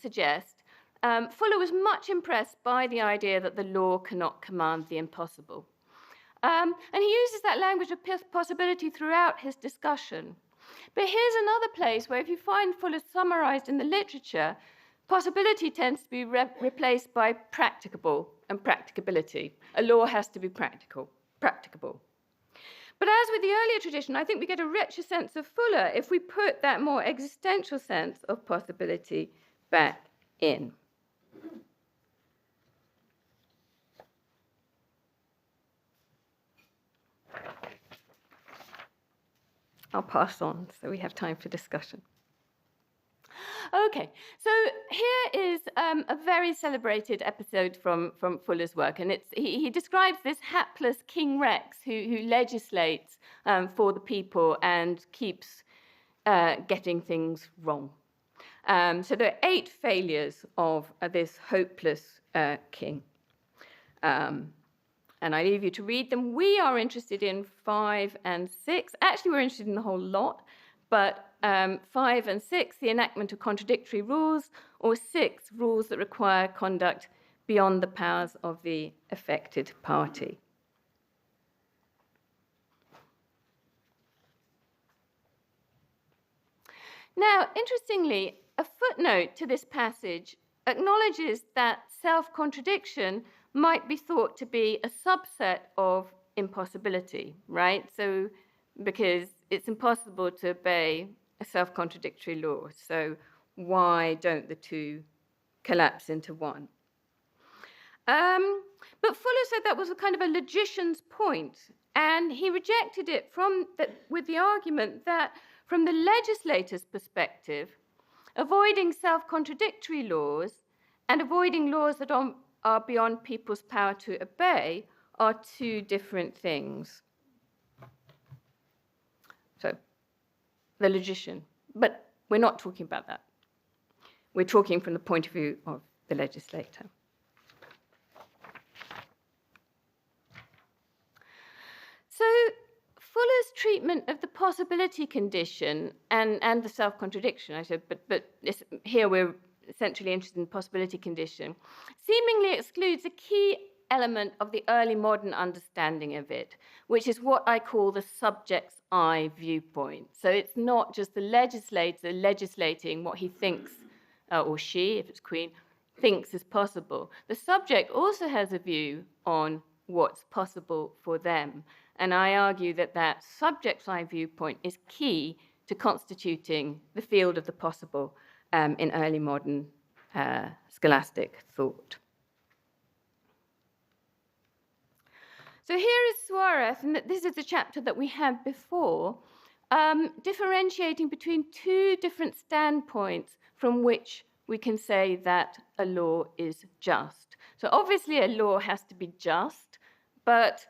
suggest, Fuller was much impressed by the idea that the law cannot command the impossible. And he uses that language of possibility throughout his discussion. But here's another place where if you find Fuller summarized in the literature, possibility tends to be replaced by practicable and practicability. A law has to be practicable. But as with the earlier tradition, I think we get a richer sense of Fuller if we put that more existential sense of possibility back in. I'll pass on so we have time for discussion. Okay, so here is a very celebrated episode from Fuller's work, and he describes this hapless King Rex who legislates for the people and keeps getting things wrong. So there are 8 failures of this hopeless king. And I leave you to read them. We are interested in 5 and 6. Actually, we're interested in the whole lot, but 5 and 6, the enactment of contradictory rules, or 6, rules that require conduct beyond the powers of the affected party. Now, interestingly, a footnote to this passage acknowledges that self-contradiction might be thought to be a subset of impossibility, right? So, because it's impossible to obey a self-contradictory law, so why don't the two collapse into one? But Fuller said that was a kind of a logician's point, and he rejected it with the argument that from the legislator's perspective, avoiding self-contradictory laws and avoiding laws that are beyond people's power to obey are 2 different things. So, the logician. But we're not talking about that. We're talking from the point of view of the legislator. So, Fuller's treatment of the possibility condition and the self-contradiction, I said, but here we're essentially interested in the possibility condition, seemingly excludes a key element of the early modern understanding of it, which is what I call the subject's eye viewpoint. So it's not just the legislator legislating what he thinks, or she, if it's queen, thinks is possible. The subject also has a view on what's possible for them. And I argue that that subject's eye viewpoint is key to constituting the field of the possible in early modern scholastic thought. So here is Suarez, and this is the chapter that we had before, differentiating between 2 different standpoints from which we can say that a law is just. So obviously a law has to be just, but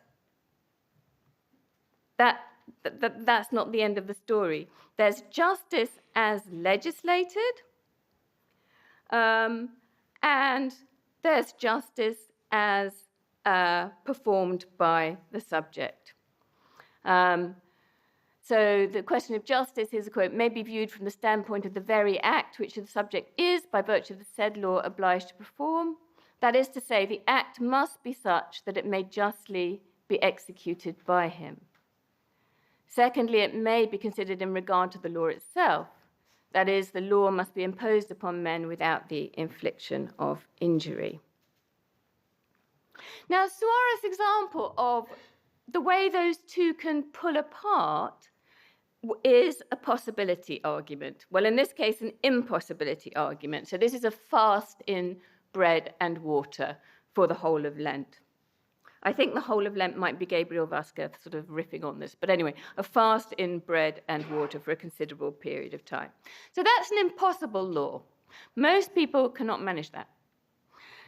that's not the end of the story. There's justice as legislated, and there's justice as performed by the subject. So the question of justice is, a quote, may be viewed from the standpoint of the very act which the subject is, by virtue of the said law, obliged to perform. That is to say, the act must be such that it may justly be executed by him. Secondly, it may be considered in regard to the law itself. That is, the law must be imposed upon men without the infliction of injury. Now, Suarez's example of the way those two can pull apart is a possibility argument. Well, in this case, an impossibility argument. So this is a fast in bread and water for the whole of Lent. I think the whole of Lent might be Gabriel Vasquez sort of riffing on this. But anyway, a fast in bread and water for a considerable period of time. So that's an impossible law. Most people cannot manage that.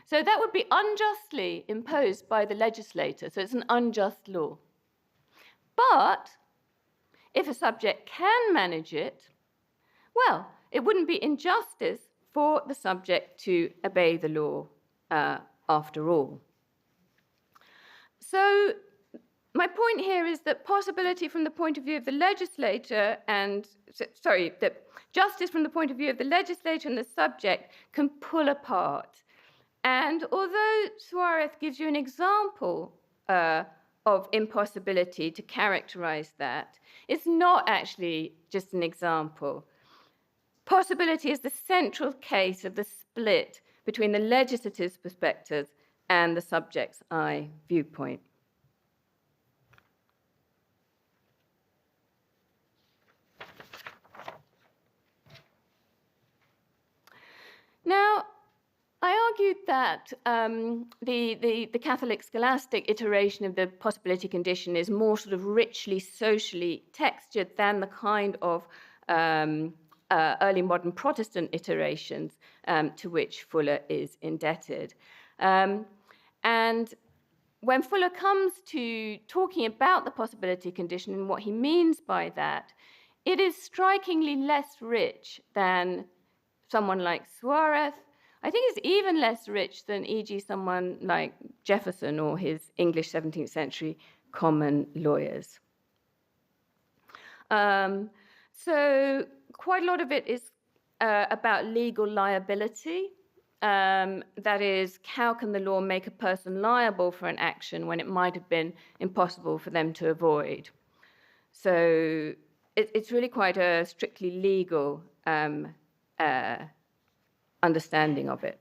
So that would be unjustly imposed by the legislator. So it's an unjust law. But if a subject can manage it, well, it wouldn't be injustice for the subject to obey the law after all. So my point here is that possibility from the point of view of the legislator that justice from the point of view of the legislator and the subject can pull apart. And although Suarez gives you an example of impossibility to characterize that, it's not actually just an example. Possibility is the central case of the split between the legislative's perspective and the subject's eye viewpoint. Now, I argued that the Catholic scholastic iteration of the possibility condition is more sort of richly socially textured than the kind of early modern Protestant iterations to which Fuller is indebted. And when Fuller comes to talking about the possibility condition and what he means by that, it is strikingly less rich than someone like Suarez. I think it's even less rich than, e.g., someone like Jefferson or his English 17th century common lawyers. So quite a lot of it is about legal liability. That is, how can the law make a person liable for an action when it might have been impossible for them to avoid? So it's really quite a strictly legal understanding of it.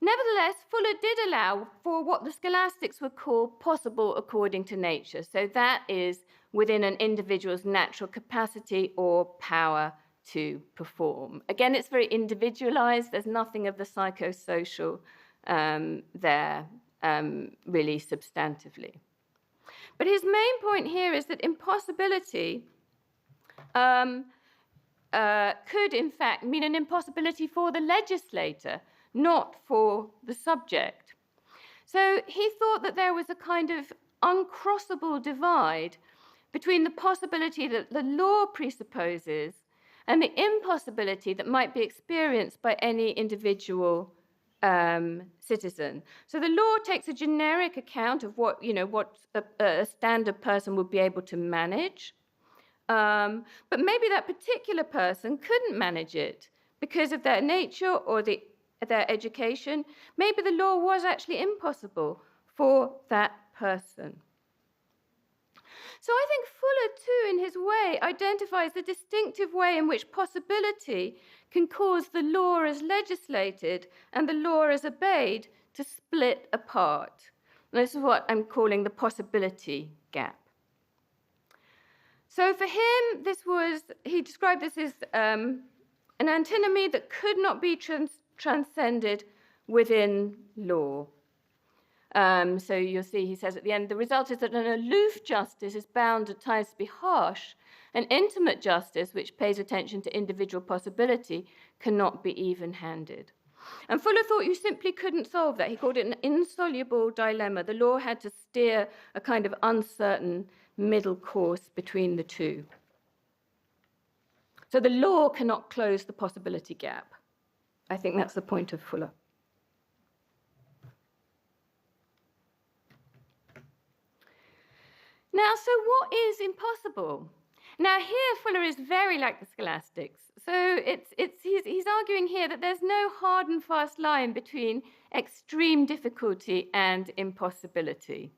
Nevertheless, Fuller did allow for what the scholastics would call possible according to nature. So that is within an individual's natural capacity or power to perform. Again, it's very individualized. There's nothing of the psychosocial there really substantively. But his main point here is that impossibility could, in fact, mean an impossibility for the legislator, not for the subject. So he thought that there was a kind of uncrossable divide between the possibility that the law presupposes and the impossibility that might be experienced by any individual citizen. So the law takes a generic account of what a standard person would be able to manage, but maybe that particular person couldn't manage it because of their nature or their education. Maybe the law was actually impossible for that person. So I think Fuller, too, in his way, identifies the distinctive way in which possibility can cause the law as legislated and the law as obeyed to split apart. And this is what I'm calling the possibility gap. So for him, he described this as an antinomy that could not be transcended within law. So you'll see, he says at the end, the result is that an aloof justice is bound at times to be harsh. An intimate justice, which pays attention to individual possibility, cannot be even-handed. And Fuller thought you simply couldn't solve that. He called it an insoluble dilemma. The law had to steer a kind of uncertain middle course between the two. So the law cannot close the possibility gap. I think that's the point of Fuller. Now, so what is impossible? Now, here Fuller is very like the scholastics. So he's arguing here that there's no hard and fast line between extreme difficulty and impossibility.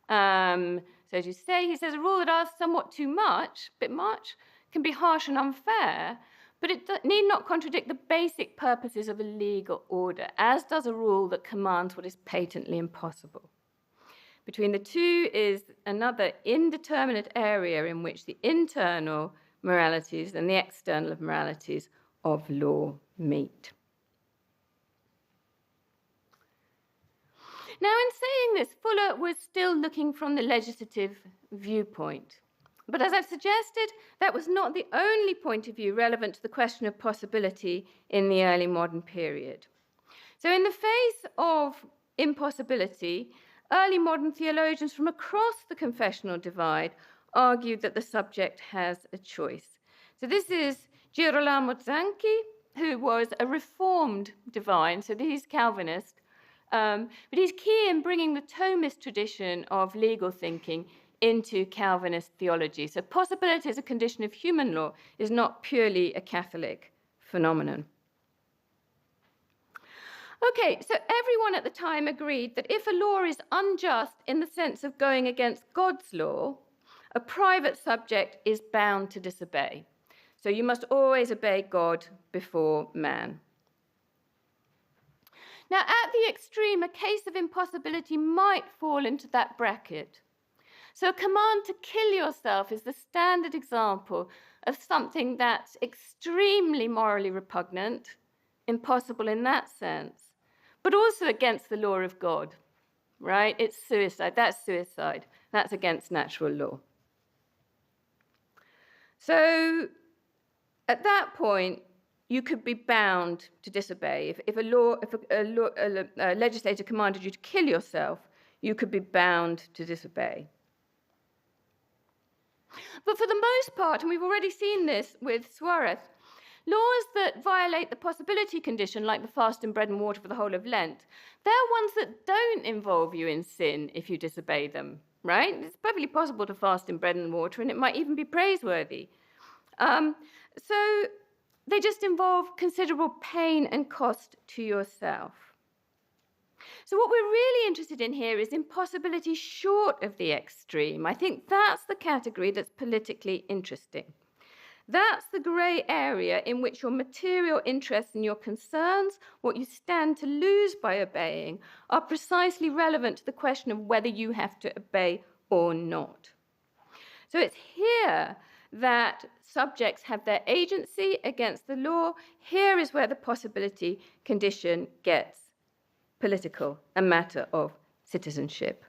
So as you say, he says a rule that asks somewhat too much, a bit much, can be harsh and unfair, but it need not contradict the basic purposes of a legal order, as does a rule that commands what is patently impossible. Between the two is another indeterminate area in which the internal moralities and the external moralities of law meet. Now, in saying this, Fuller was still looking from the legislative viewpoint. But as I've suggested, that was not the only point of view relevant to the question of possibility in the early modern period. So in the face of impossibility, early modern theologians from across the confessional divide argued that the subject has a choice. So this is Girolamo Zanchi, who was a reformed divine, so he's Calvinist, but he's key in bringing the Thomist tradition of legal thinking into Calvinist theology. So possibility as a condition of human law is not purely a Catholic phenomenon. Okay, so everyone at the time agreed that if a law is unjust in the sense of going against God's law, a private subject is bound to disobey. So you must always obey God before man. Now, at the extreme, a case of impossibility might fall into that bracket. So a command to kill yourself is the standard example of something that's extremely morally repugnant, impossible in that sense, but also against the law of God, right? It's suicide. That's suicide. That's against natural law. So at that point, you could be bound to disobey. If a legislator commanded you to kill yourself, you could be bound to disobey. But for the most part, and we've already seen this with Suarez, laws that violate the possibility condition, like the fasting bread and water for the whole of Lent, they're ones that don't involve you in sin if you disobey them, right? It's perfectly possible to fast in bread and water, and it might even be praiseworthy. So they just involve considerable pain and cost to yourself. So what we're really interested in here is impossibility short of the extreme. I think that's the category that's politically interesting. That's the grey area in which your material interests and your concerns, what you stand to lose by obeying, are precisely relevant to the question of whether you have to obey or not. So it's here that subjects have their agency against the law. Here is where the possibility condition gets political, a matter of citizenship.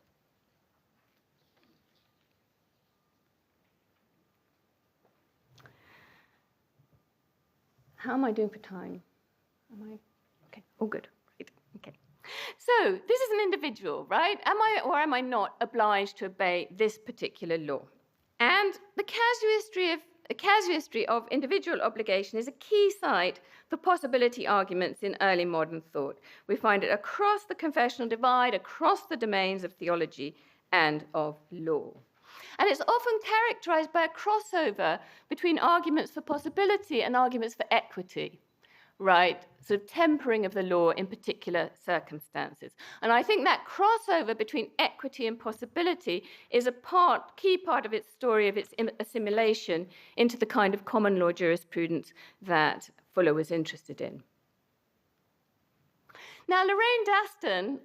How am I doing for time? Okay, all good. Right. Okay. So this is an individual, right? Am I or am I not obliged to obey this particular law? And the casuistry of individual obligation is a key site for possibility arguments in early modern thought. We find it across the confessional divide, across the domains of theology and of law. And it's often characterized by a crossover between arguments for possibility and arguments for equity, right? Sort of tempering of the law in particular circumstances. And I think that crossover between equity and possibility is a key part of its story of its assimilation into the kind of common law jurisprudence that Fuller was interested in. Now, Lorraine Daston,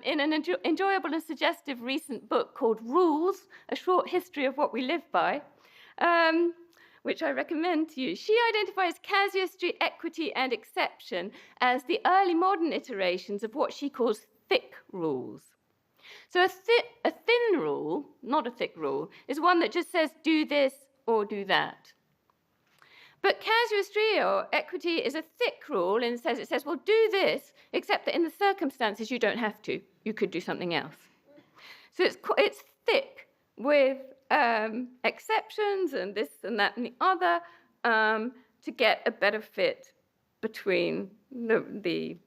in an enjoyable and suggestive recent book called Rules, A Short History of What We Live By, which I recommend to you, she identifies casuistry, equity, and exception as the early modern iterations of what she calls thick rules. So a thin rule, not a thick rule, is one that just says do this or do that. But casuistry or equity is a thick rule, and it says, well, do this, except that in the circumstances you don't have to. You could do something else. So it's thick with exceptions and this and that and the other to get a better fit between the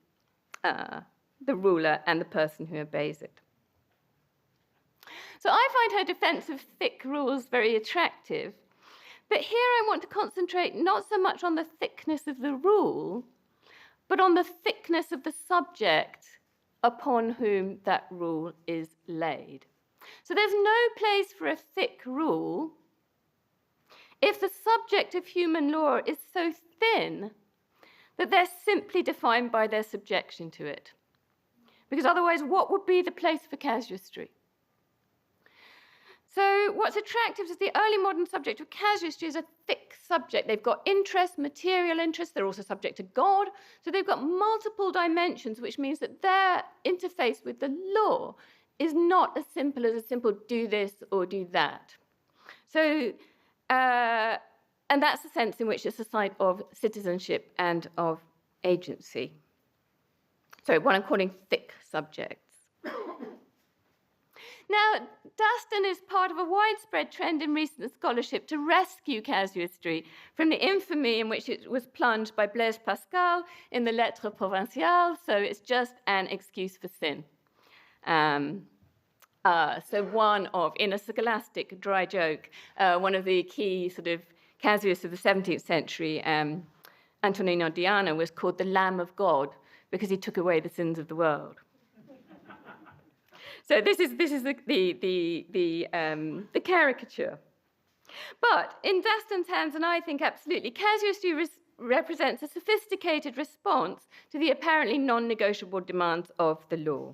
ruler and the person who obeys it. So I find her defense of thick rules very attractive. But here I want to concentrate not so much on the thickness of the rule, but on the thickness of the subject upon whom that rule is laid. So there's no place for a thick rule if the subject of human law is so thin that they're simply defined by their subjection to it. Because otherwise, what would be the place for casuistry? So what's attractive to the early modern subject of casuistry is a thick subject. They've got interest, material interest. They're also subject to God. So they've got multiple dimensions, which means that their interface with the law is not as simple as a simple do this or do that. So, and that's the sense in which it's a site of citizenship and of agency. So what I'm calling thick subjects. Now, Daston is part of a widespread trend in recent scholarship to rescue casuistry from the infamy in which it was plunged by Blaise Pascal in the Lettres Provinciales, so it's just an excuse for sin. So one of, in a scholastic dry joke, one of the key sort of casuists of the 17th century, Antonino Diana, was called the Lamb of God because he took away the sins of the world. So this is the caricature. But in Daston's hands, and I think absolutely, casuistry represents a sophisticated response to the apparently non-negotiable demands of the law.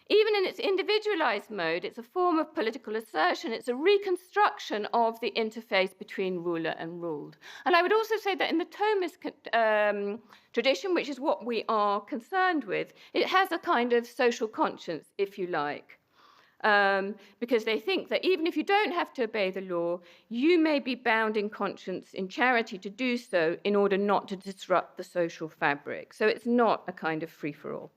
Even in its individualized mode, it's a form of political assertion. It's a reconstruction of the interface between ruler and ruled. And I would also say that in the Thomist tradition, which is what we are concerned with, it has a kind of social conscience, if you like, because they think that even if you don't have to obey the law, you may be bound in conscience, in charity, to do so in order not to disrupt the social fabric. So it's not a kind of free-for-all.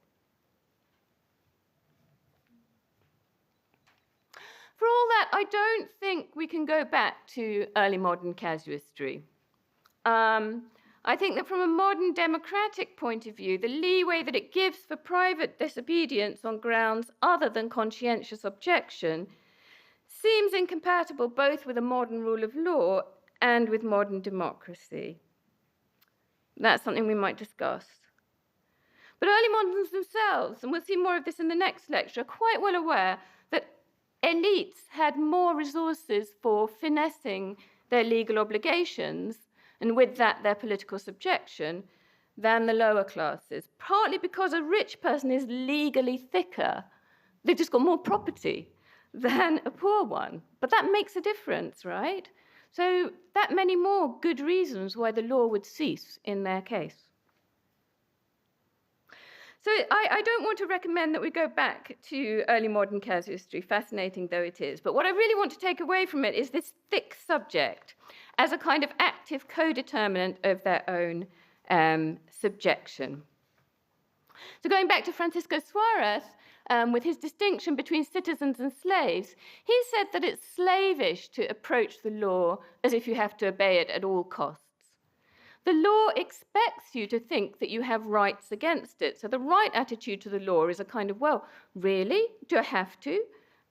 For all that, I don't think we can go back to early modern casuistry. I think that from a modern democratic point of view, the leeway that it gives for private disobedience on grounds other than conscientious objection seems incompatible both with a modern rule of law and with modern democracy. That's something we might discuss. But early moderns themselves, and we'll see more of this in the next lecture, are quite well aware that elites had more resources for finessing their legal obligations, and with that their political subjection, than the lower classes, partly because a rich person is legally thicker. They've just got more property than a poor one. But that makes a difference, right? So that many more good reasons why the law would cease in their case. So I don't want to recommend that we go back to early modern casuistry, fascinating though it is. But what I really want to take away from it is this thick subject as a kind of active co-determinant of their own subjection. So going back to Francisco Suarez, with his distinction between citizens and slaves, he said that it's slavish to approach the law as if you have to obey it at all costs. The law expects you to think that you have rights against it. So the right attitude to the law is a kind of, well, really? Do I have to?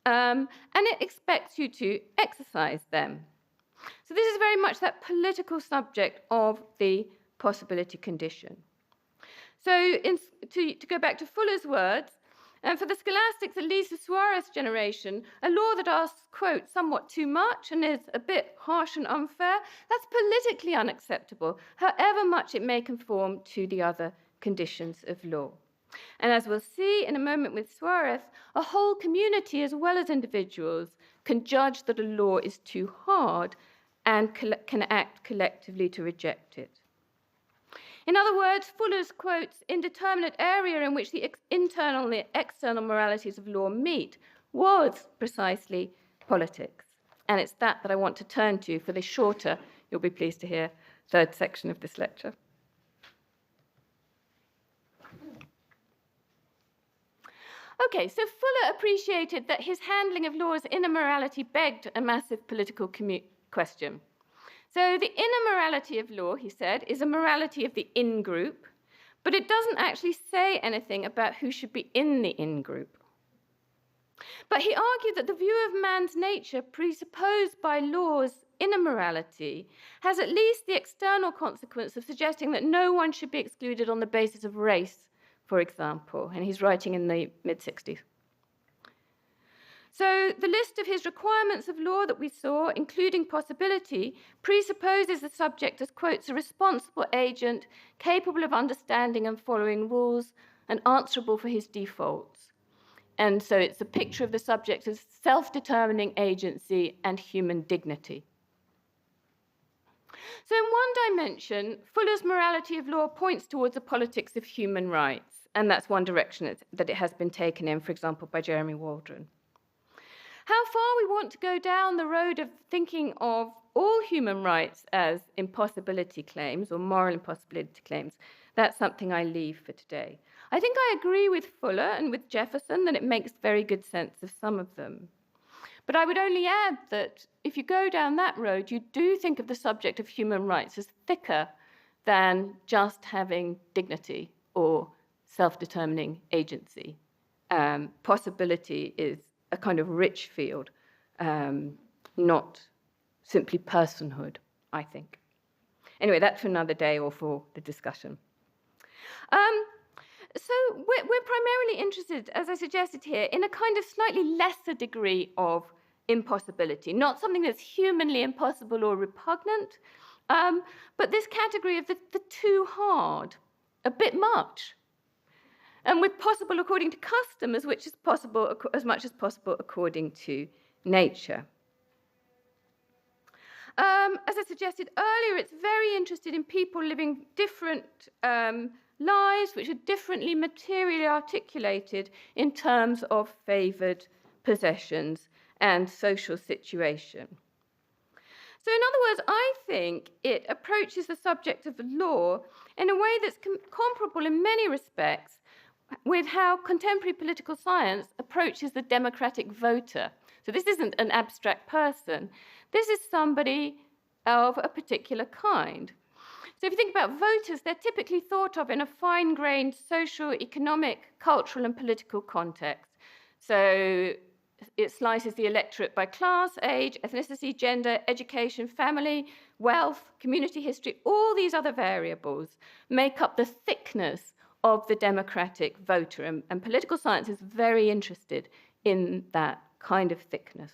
And it expects you to exercise them. So this is very much that political subject of the possibility condition. So to go back to Fuller's words, and for the scholastics, at least the Suarez generation, a law that asks, quote, somewhat too much and is a bit harsh and unfair, that's politically unacceptable, however much it may conform to the other conditions of law. And as we'll see in a moment with Suarez, a whole community as well as individuals can judge that a law is too hard and can act collectively to reject it. In other words, Fuller's quotes, indeterminate area in which the internal and the external moralities of law meet was precisely politics. And it's that I want to turn to for the shorter, you'll be pleased to hear, third section of this lecture. Okay, so Fuller appreciated that his handling of law's inner morality begged a massive political question. So the inner morality of law, he said, is a morality of the in-group, but it doesn't actually say anything about who should be in the in-group. But he argued that the view of man's nature presupposed by law's inner morality has at least the external consequence of suggesting that no one should be excluded on the basis of race, for example, and he's writing in the mid-60s. So the list of his requirements of law that we saw, including possibility, presupposes the subject as, quotes, a responsible agent capable of understanding and following rules and answerable for his defaults. And so it's a picture of the subject as self-determining agency and human dignity. So in one dimension, Fuller's morality of law points towards the politics of human rights, and that's one direction that it has been taken in, for example, by Jeremy Waldron. How far we want to go down the road of thinking of all human rights as impossibility claims or moral impossibility claims, that's something I leave for today. I think I agree with Fuller and with Jefferson that it makes very good sense of some of them. But I would only add that if you go down that road, you do think of the subject of human rights as thicker than just having dignity or self-determining agency. Possibility is a kind of rich field, not simply personhood, I think. Anyway, that's for another day or for the discussion. So we're primarily interested, as I suggested here, in a kind of slightly lesser degree of impossibility, not something that's humanly impossible or repugnant, but this category of the too hard, a bit much. And with possible according to custom, as much as possible according to nature. As I suggested earlier, it's very interested in people living different lives, which are differently materially articulated in terms of favoured possessions and social situation. So in other words, I think it approaches the subject of the law in a way that's comparable in many respects with how contemporary political science approaches the democratic voter. So this isn't an abstract person. This is somebody of a particular kind. So if you think about voters, they're typically thought of in a fine-grained social, economic, cultural, and political context. So it slices the electorate by class, age, ethnicity, gender, education, family, wealth, community history. All these other variables make up the thickness of the democratic voter, and political science is very interested in that kind of thickness.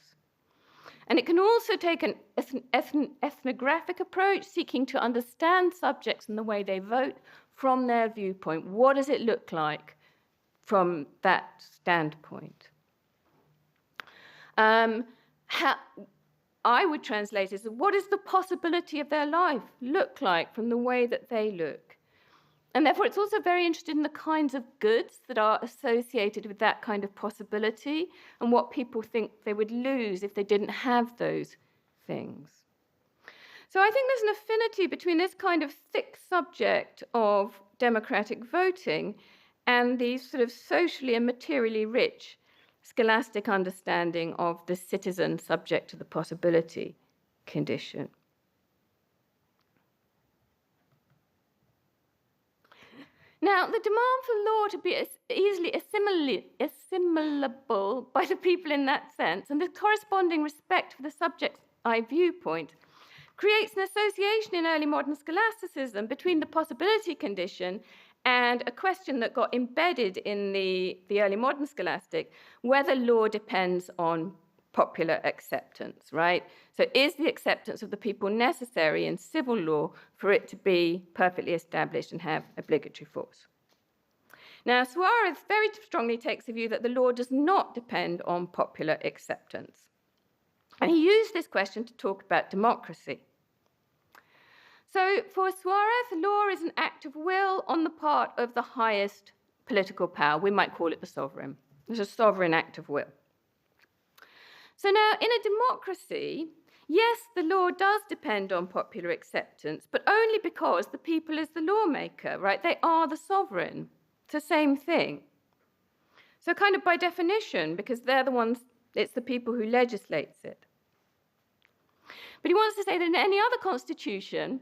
And it can also take an ethnographic approach, seeking to understand subjects and the way they vote from their viewpoint. What does it look like from that standpoint? How I would translate it as, what does the possibility of their life look like from the way that they look? And therefore, it's also very interested in the kinds of goods that are associated with that kind of possibility and what people think they would lose if they didn't have those things. So I think there's an affinity between this kind of thick subject of democratic voting and these sort of socially and materially rich scholastic understanding of the citizen subject to the possibility condition. Now, the demand for law to be easily assimilable by the people in that sense, and the corresponding respect for the subject's eye viewpoint, creates an association in early modern scholasticism between the possibility condition and a question that got embedded in the early modern scholastic, whether law depends on popular acceptance, right? So is the acceptance of the people necessary in civil law for it to be perfectly established and have obligatory force? Now, Suarez very strongly takes the view that the law does not depend on popular acceptance. And he used this question to talk about democracy. So for Suarez, law is an act of will on the part of the highest political power. We might call it the sovereign. It's a sovereign act of will. So now, in a democracy, yes, the law does depend on popular acceptance, but only because the people is the lawmaker, right? They are the sovereign. It's the same thing. So kind of by definition, because they're the ones, it's the people who legislates it. But he wants to say that in any other constitution,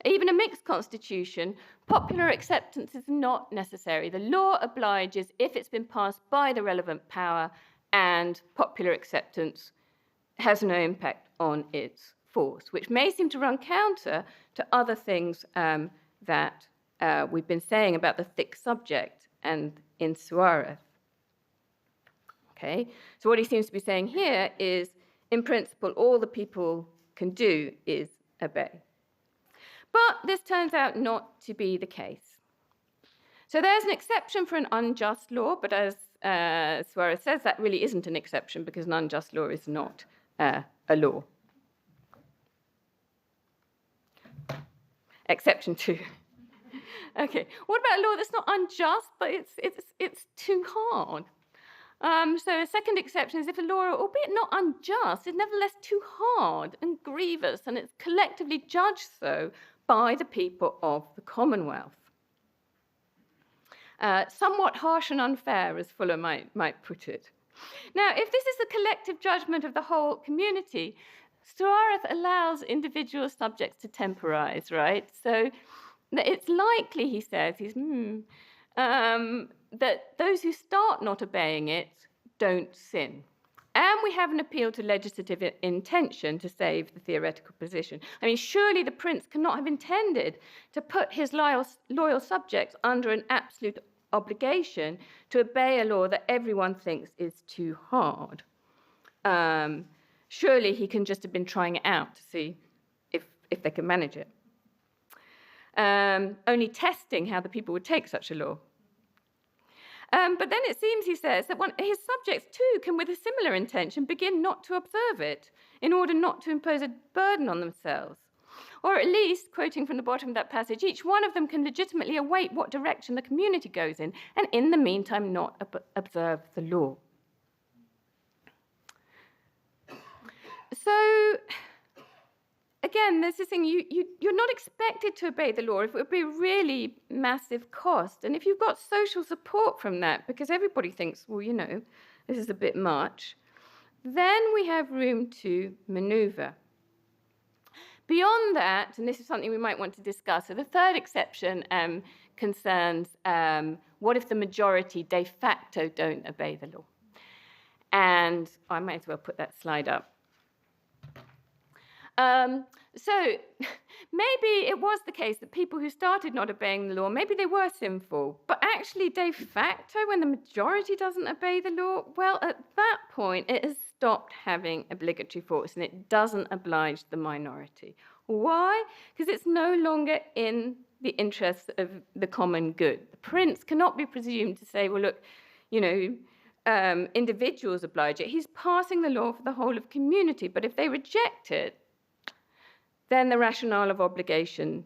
even a mixed constitution, popular acceptance is not necessary. The law obliges if it's been passed by the relevant power, and popular acceptance has no impact on its force, which may seem to run counter to other things that we've been saying about the thick subject and in Suarez. Okay, so what he seems to be saying here is, in principle, all the people can do is obey. But this turns out not to be the case. So there's an exception for an unjust law, but as Suarez says, that really isn't an exception because an unjust law is not a law. Exception 2. Okay, what about a law that's not unjust, but it's too hard? So a second exception is if a law, albeit not unjust, is nevertheless too hard and grievous, and it's collectively judged so by the people of the Commonwealth. Somewhat harsh and unfair, as Fuller might put it. Now, if this is the collective judgment of the whole community, Suarez allows individual subjects to temporize, right? So it's likely, he says, that those who start not obeying it don't sin. And we have an appeal to legislative intention to save the theoretical position. I mean, surely the prince cannot have intended to put his loyal subjects under an absolute obligation to obey a law that everyone thinks is too hard. Surely he can just have been trying it out to see if they can manage it. Only testing how the people would take such a law. But then it seems, he says, that his subjects too can, with a similar intention, begin not to observe it in order not to impose a burden on themselves. Or at least, quoting from the bottom of that passage, each one of them can legitimately await what direction the community goes in, and in the meantime not observe the law. So, again, there's this thing, you're not expected to obey the law if it would be a really massive cost. And if you've got social support from that, because everybody thinks, well, you know, this is a bit much, then we have room to maneuver. Beyond that, and this is something we might want to discuss, so the third exception concerns what if the majority de facto don't obey the law? And I might as well put that slide up. So maybe it was the case that people who started not obeying the law, maybe they were sinful, but actually de facto, when the majority doesn't obey the law, well, at that point, it has stopped having obligatory force and it doesn't oblige the minority. Why? Because it's no longer in the interests of the common good. The prince cannot be presumed to say, well, look, you know, individuals oblige it. He's passing the law for the whole of community, but if they reject it, then the rationale of obligation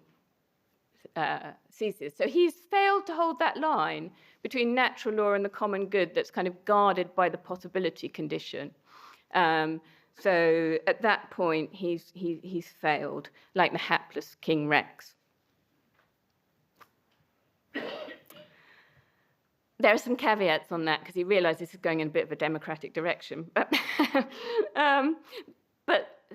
ceases. So he's failed to hold that line between natural law and the common good that's kind of guarded by the possibility condition. So at that point, he's failed, like the hapless King Rex. There are some caveats on that because he realized this is going in a bit of a democratic direction. But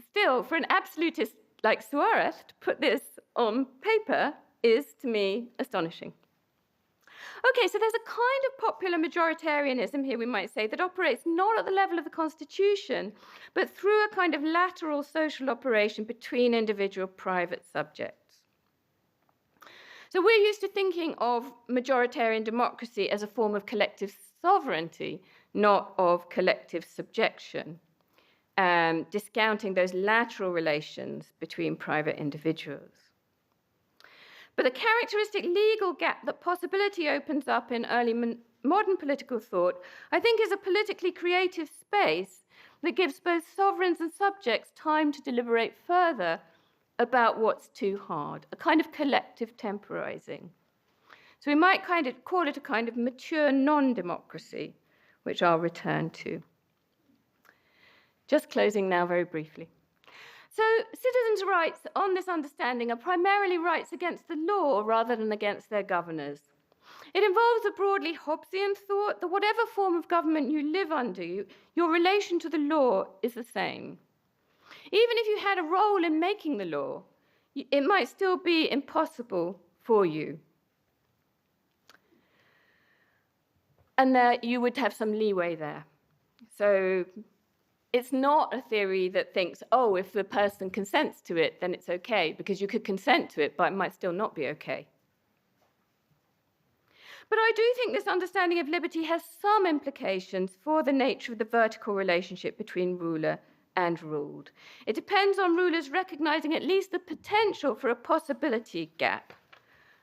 still, for an absolutist like Suarez to put this on paper is, to me, astonishing. Okay, so there's a kind of popular majoritarianism here, we might say, that operates not at the level of the Constitution, but through a kind of lateral social operation between individual private subjects. So we're used to thinking of majoritarian democracy as a form of collective sovereignty, not of collective subjection, discounting those lateral relations between private individuals. But the characteristic legal gap that possibility opens up in early modern political thought, I think, is a politically creative space that gives both sovereigns and subjects time to deliberate further about what's too hard, a kind of collective temporizing. So we might kind of call it a kind of mature non-democracy, which I'll return to. Just closing now very briefly. So citizens' rights on this understanding are primarily rights against the law rather than against their governors. It involves a broadly Hobbesian thought that whatever form of government you live under, your relation to the law is the same. Even if you had a role in making the law, it might still be impossible for you. And that you would have some leeway there. So it's not a theory that thinks, oh, if the person consents to it, then it's okay, because you could consent to it, but it might still not be okay. But I do think this understanding of liberty has some implications for the nature of the vertical relationship between ruler and ruled. It depends on rulers recognizing at least the potential for a possibility gap,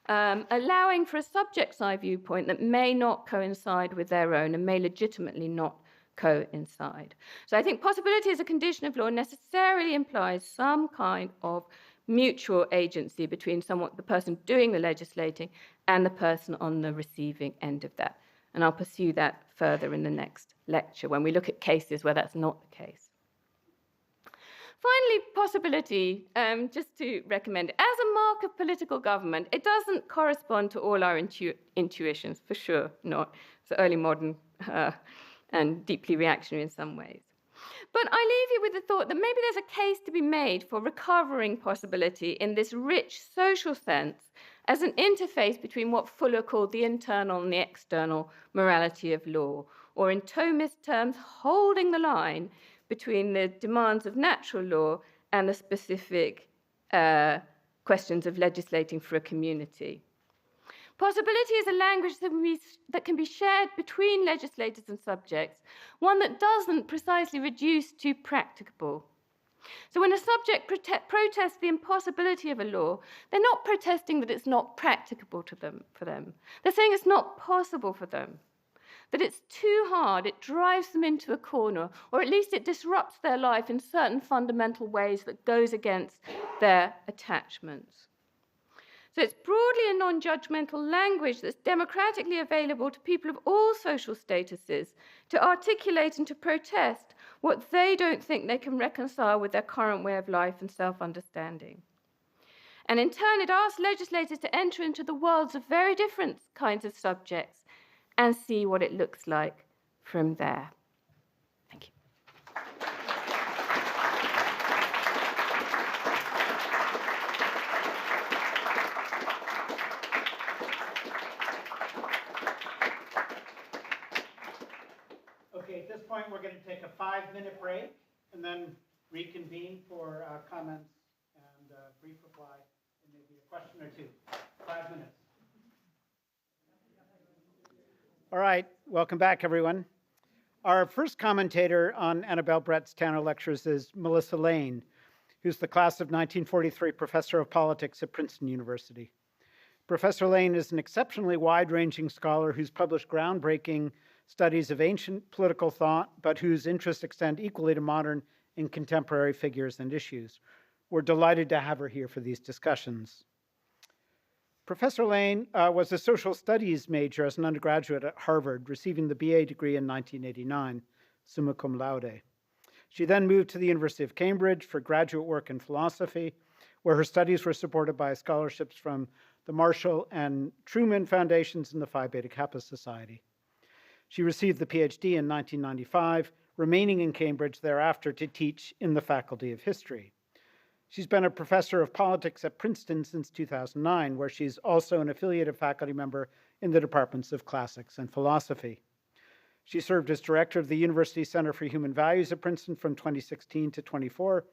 allowing for a subject-side viewpoint that may not coincide with their own and may legitimately not coincide. So I think possibility as a condition of law necessarily implies some kind of mutual agency between the person doing the legislating and the person on the receiving end of that. And I'll pursue that further in the next lecture when we look at cases where that's not the case. Finally, possibility, just to recommend, as a mark of political government, it doesn't correspond to all our intuitions, for sure not. It's early modern and deeply reactionary in some ways. But I leave you with the thought that maybe there's a case to be made for recovering possibility in this rich social sense as an interface between what Fuller called the internal and the external morality of law, or in Thomist terms, holding the line between the demands of natural law and the specific questions of legislating for a community. Possibility is a language that can be shared between legislators and subjects, one that doesn't precisely reduce to practicable. So when a subject protests the impossibility of a law, they're not protesting that it's not practicable for them. They're saying it's not possible for them, that it's too hard, it drives them into a corner, or at least it disrupts their life in certain fundamental ways that goes against their attachments. So it's broadly a non-judgmental language that's democratically available to people of all social statuses to articulate and to protest what they don't think they can reconcile with their current way of life and self-understanding. And in turn, it asks legislators to enter into the worlds of very different kinds of subjects and see what it looks like from there. Thank you. Okay, at this point, we're going to take a 5-minute break and then reconvene for comments and brief reply, and maybe a question or two. 5 minutes. All right, welcome back, everyone. Our first commentator on Annabelle Brett's Tanner Lectures is Melissa Lane, who's the class of 1943 professor of politics at Princeton University. Professor Lane is an exceptionally wide-ranging scholar who's published groundbreaking studies of ancient political thought, but whose interests extend equally to modern and contemporary figures and issues. We're delighted to have her here for these discussions. Professor Lane was a social studies major as an undergraduate at Harvard, receiving the BA degree in 1989, summa cum laude. She then moved to the University of Cambridge for graduate work in philosophy, where her studies were supported by scholarships from the Marshall and Truman Foundations and the Phi Beta Kappa Society. She received the PhD in 1995, remaining in Cambridge thereafter to teach in the Faculty of History. She's been a professor of politics at Princeton since 2009, where she's also an affiliated faculty member in the departments of classics and philosophy. She served as director of the University Center for Human Values at Princeton from 2016 to 24,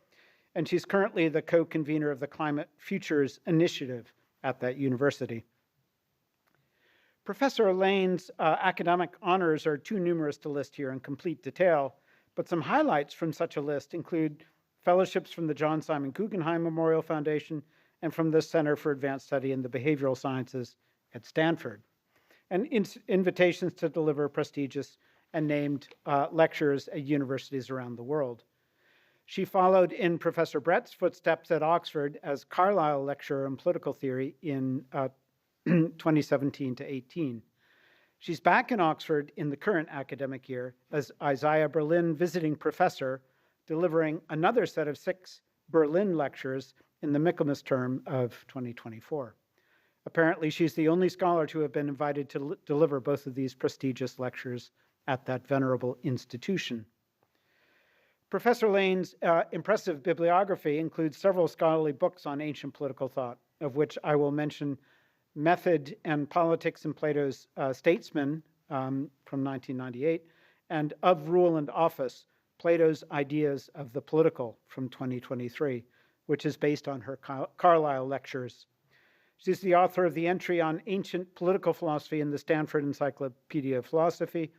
and she's currently the co-convener of the Climate Futures Initiative at that university. Professor Lane's academic honors are too numerous to list here in complete detail, but some highlights from such a list include fellowships from the John Simon Guggenheim Memorial Foundation and from the Center for Advanced Study in the Behavioral Sciences at Stanford, and invitations to deliver prestigious and named lectures at universities around the world. She followed in Professor Brett's footsteps at Oxford as Carlyle Lecturer in Political Theory in 2017 to 18. She's back in Oxford in the current academic year as Isaiah Berlin Visiting Professor, delivering another set of 6 Berlin lectures in the Michaelmas term of 2024. Apparently, she's the only scholar to have been invited to deliver both of these prestigious lectures at that venerable institution. Professor Lane's impressive bibliography includes several scholarly books on ancient political thought, of which I will mention Method and Politics in Plato's Statesman from 1998, and Of Rule and Office, Plato's Ideas of the Political from 2023, which is based on her Carlyle lectures. She's the author of the entry on ancient political philosophy in the Stanford Encyclopedia of Philosophy,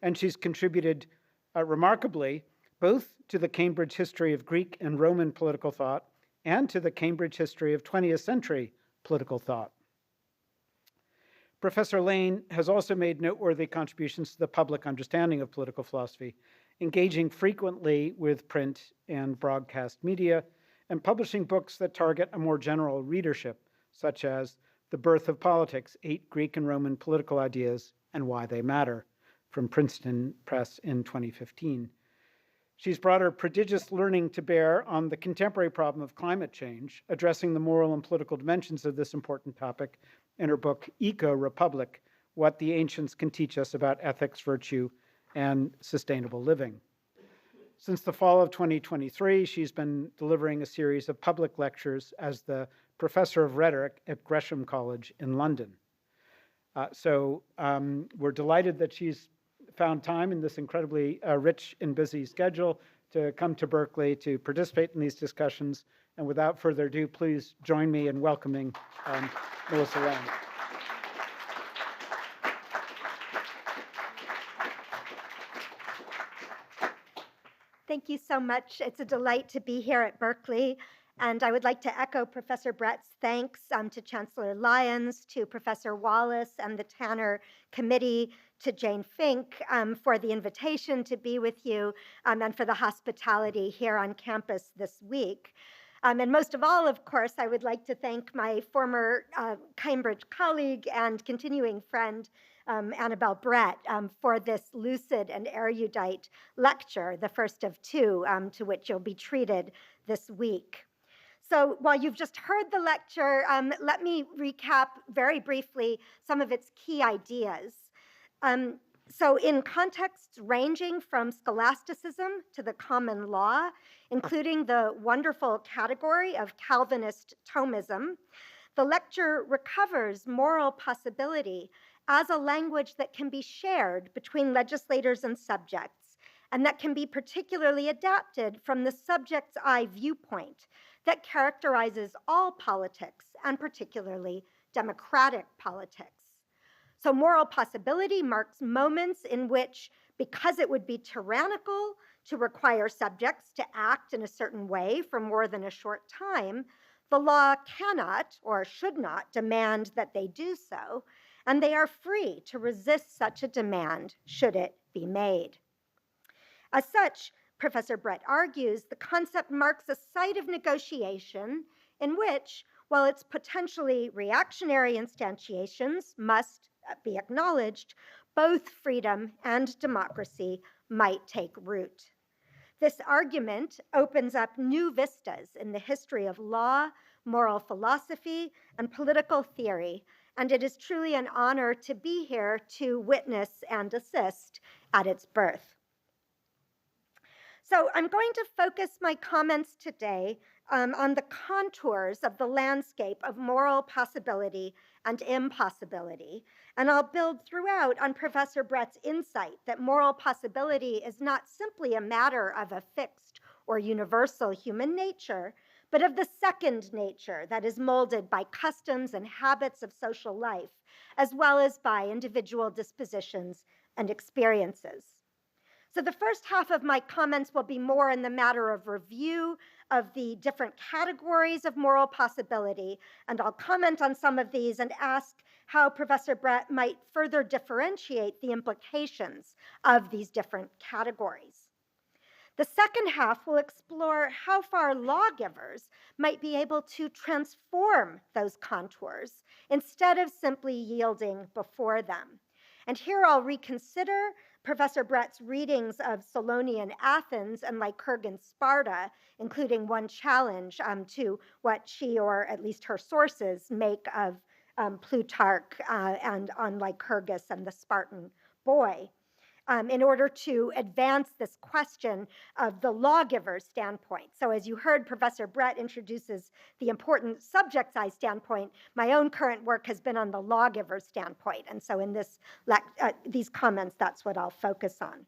and she's contributed remarkably both to the Cambridge history of Greek and Roman political thought and to the Cambridge history of 20th century political thought. Professor Lane has also made noteworthy contributions to the public understanding of political philosophy, engaging frequently with print and broadcast media, and publishing books that target a more general readership, such as The Birth of Politics, 8 Greek and Roman Political Ideas and Why They Matter, from Princeton Press in 2015. She's brought her prodigious learning to bear on the contemporary problem of climate change, addressing the moral and political dimensions of this important topic in her book, Eco-Republic, What the Ancients Can Teach Us About Ethics, Virtue, and Sustainable Living. Since the fall of 2023, she's been delivering a series of public lectures as the Professor of Rhetoric at Gresham College in London. We're delighted that she's found time in this incredibly rich and busy schedule to come to Berkeley to participate in these discussions. And without further ado, please join me in welcoming Melissa Lane. Thank you so much. It's a delight to be here at Berkeley. And I would like to echo Professor Brett's thanks to Chancellor Lyons, to Professor Wallace and the Tanner Committee, to Jane Fink for the invitation to be with you and for the hospitality here on campus this week. And most of all, of course, I would like to thank my former Cambridge colleague and continuing friend, Annabelle Brett, for this lucid and erudite lecture, the first of two to which you'll be treated this week. So while you've just heard the lecture, let me recap very briefly some of its key ideas. So in contexts ranging from scholasticism to the common law, including the wonderful category of Calvinist Thomism, the lecture recovers moral possibility as a language that can be shared between legislators and subjects, and that can be particularly adapted from the subject's eye viewpoint that characterizes all politics, and particularly democratic politics. So moral possibility marks moments in which, because it would be tyrannical to require subjects to act in a certain way for more than a short time, the law cannot or should not demand that they do so, and they are free to resist such a demand should it be made. As such, Professor Brett argues, the concept marks a site of negotiation in which, while its potentially reactionary instantiations must be acknowledged, both freedom and democracy might take root. This argument opens up new vistas in the history of law, moral philosophy, and political theory, and it is truly an honor to be here to witness and assist at its birth. So I'm going to focus my comments today on the contours of the landscape of moral possibility and impossibility. And I'll build throughout on Professor Brett's insight that moral possibility is not simply a matter of a fixed or universal human nature, but of the second nature that is molded by customs and habits of social life, as well as by individual dispositions and experiences. So the first half of my comments will be more in the matter of review of the different categories of moral possibility, and I'll comment on some of these and ask how Professor Brett might further differentiate the implications of these different categories. The second half will explore how far lawgivers might be able to transform those contours instead of simply yielding before them. And here I'll reconsider Professor Brett's readings of Solonian Athens and Lycurgan Sparta, including one challenge to what she, or at least her sources, make of Plutarch and on Lycurgus and the Spartan boy, in order to advance this question of the lawgiver's standpoint. So as you heard, Professor Brett introduces the important subject side standpoint. My own current work has been on the lawgiver's standpoint. And so in these comments, that's what I'll focus on.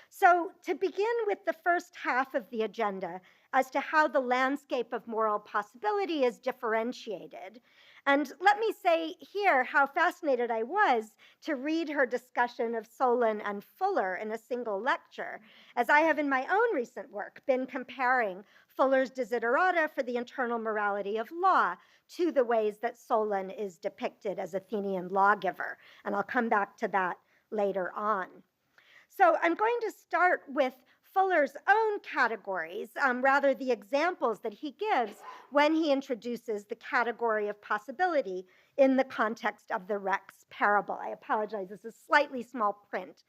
So to begin with the first half of the agenda, as to how the landscape of moral possibility is differentiated. And let me say here how fascinated I was to read her discussion of Solon and Fuller in a single lecture, as I have in my own recent work been comparing Fuller's desiderata for the internal morality of law to the ways that Solon is depicted as Athenian lawgiver. And I'll come back to that later on. So I'm going to start with Fuller's own categories, rather the examples that he gives when he introduces the category of possibility in the context of the Rex parable. I apologize, this is slightly small print.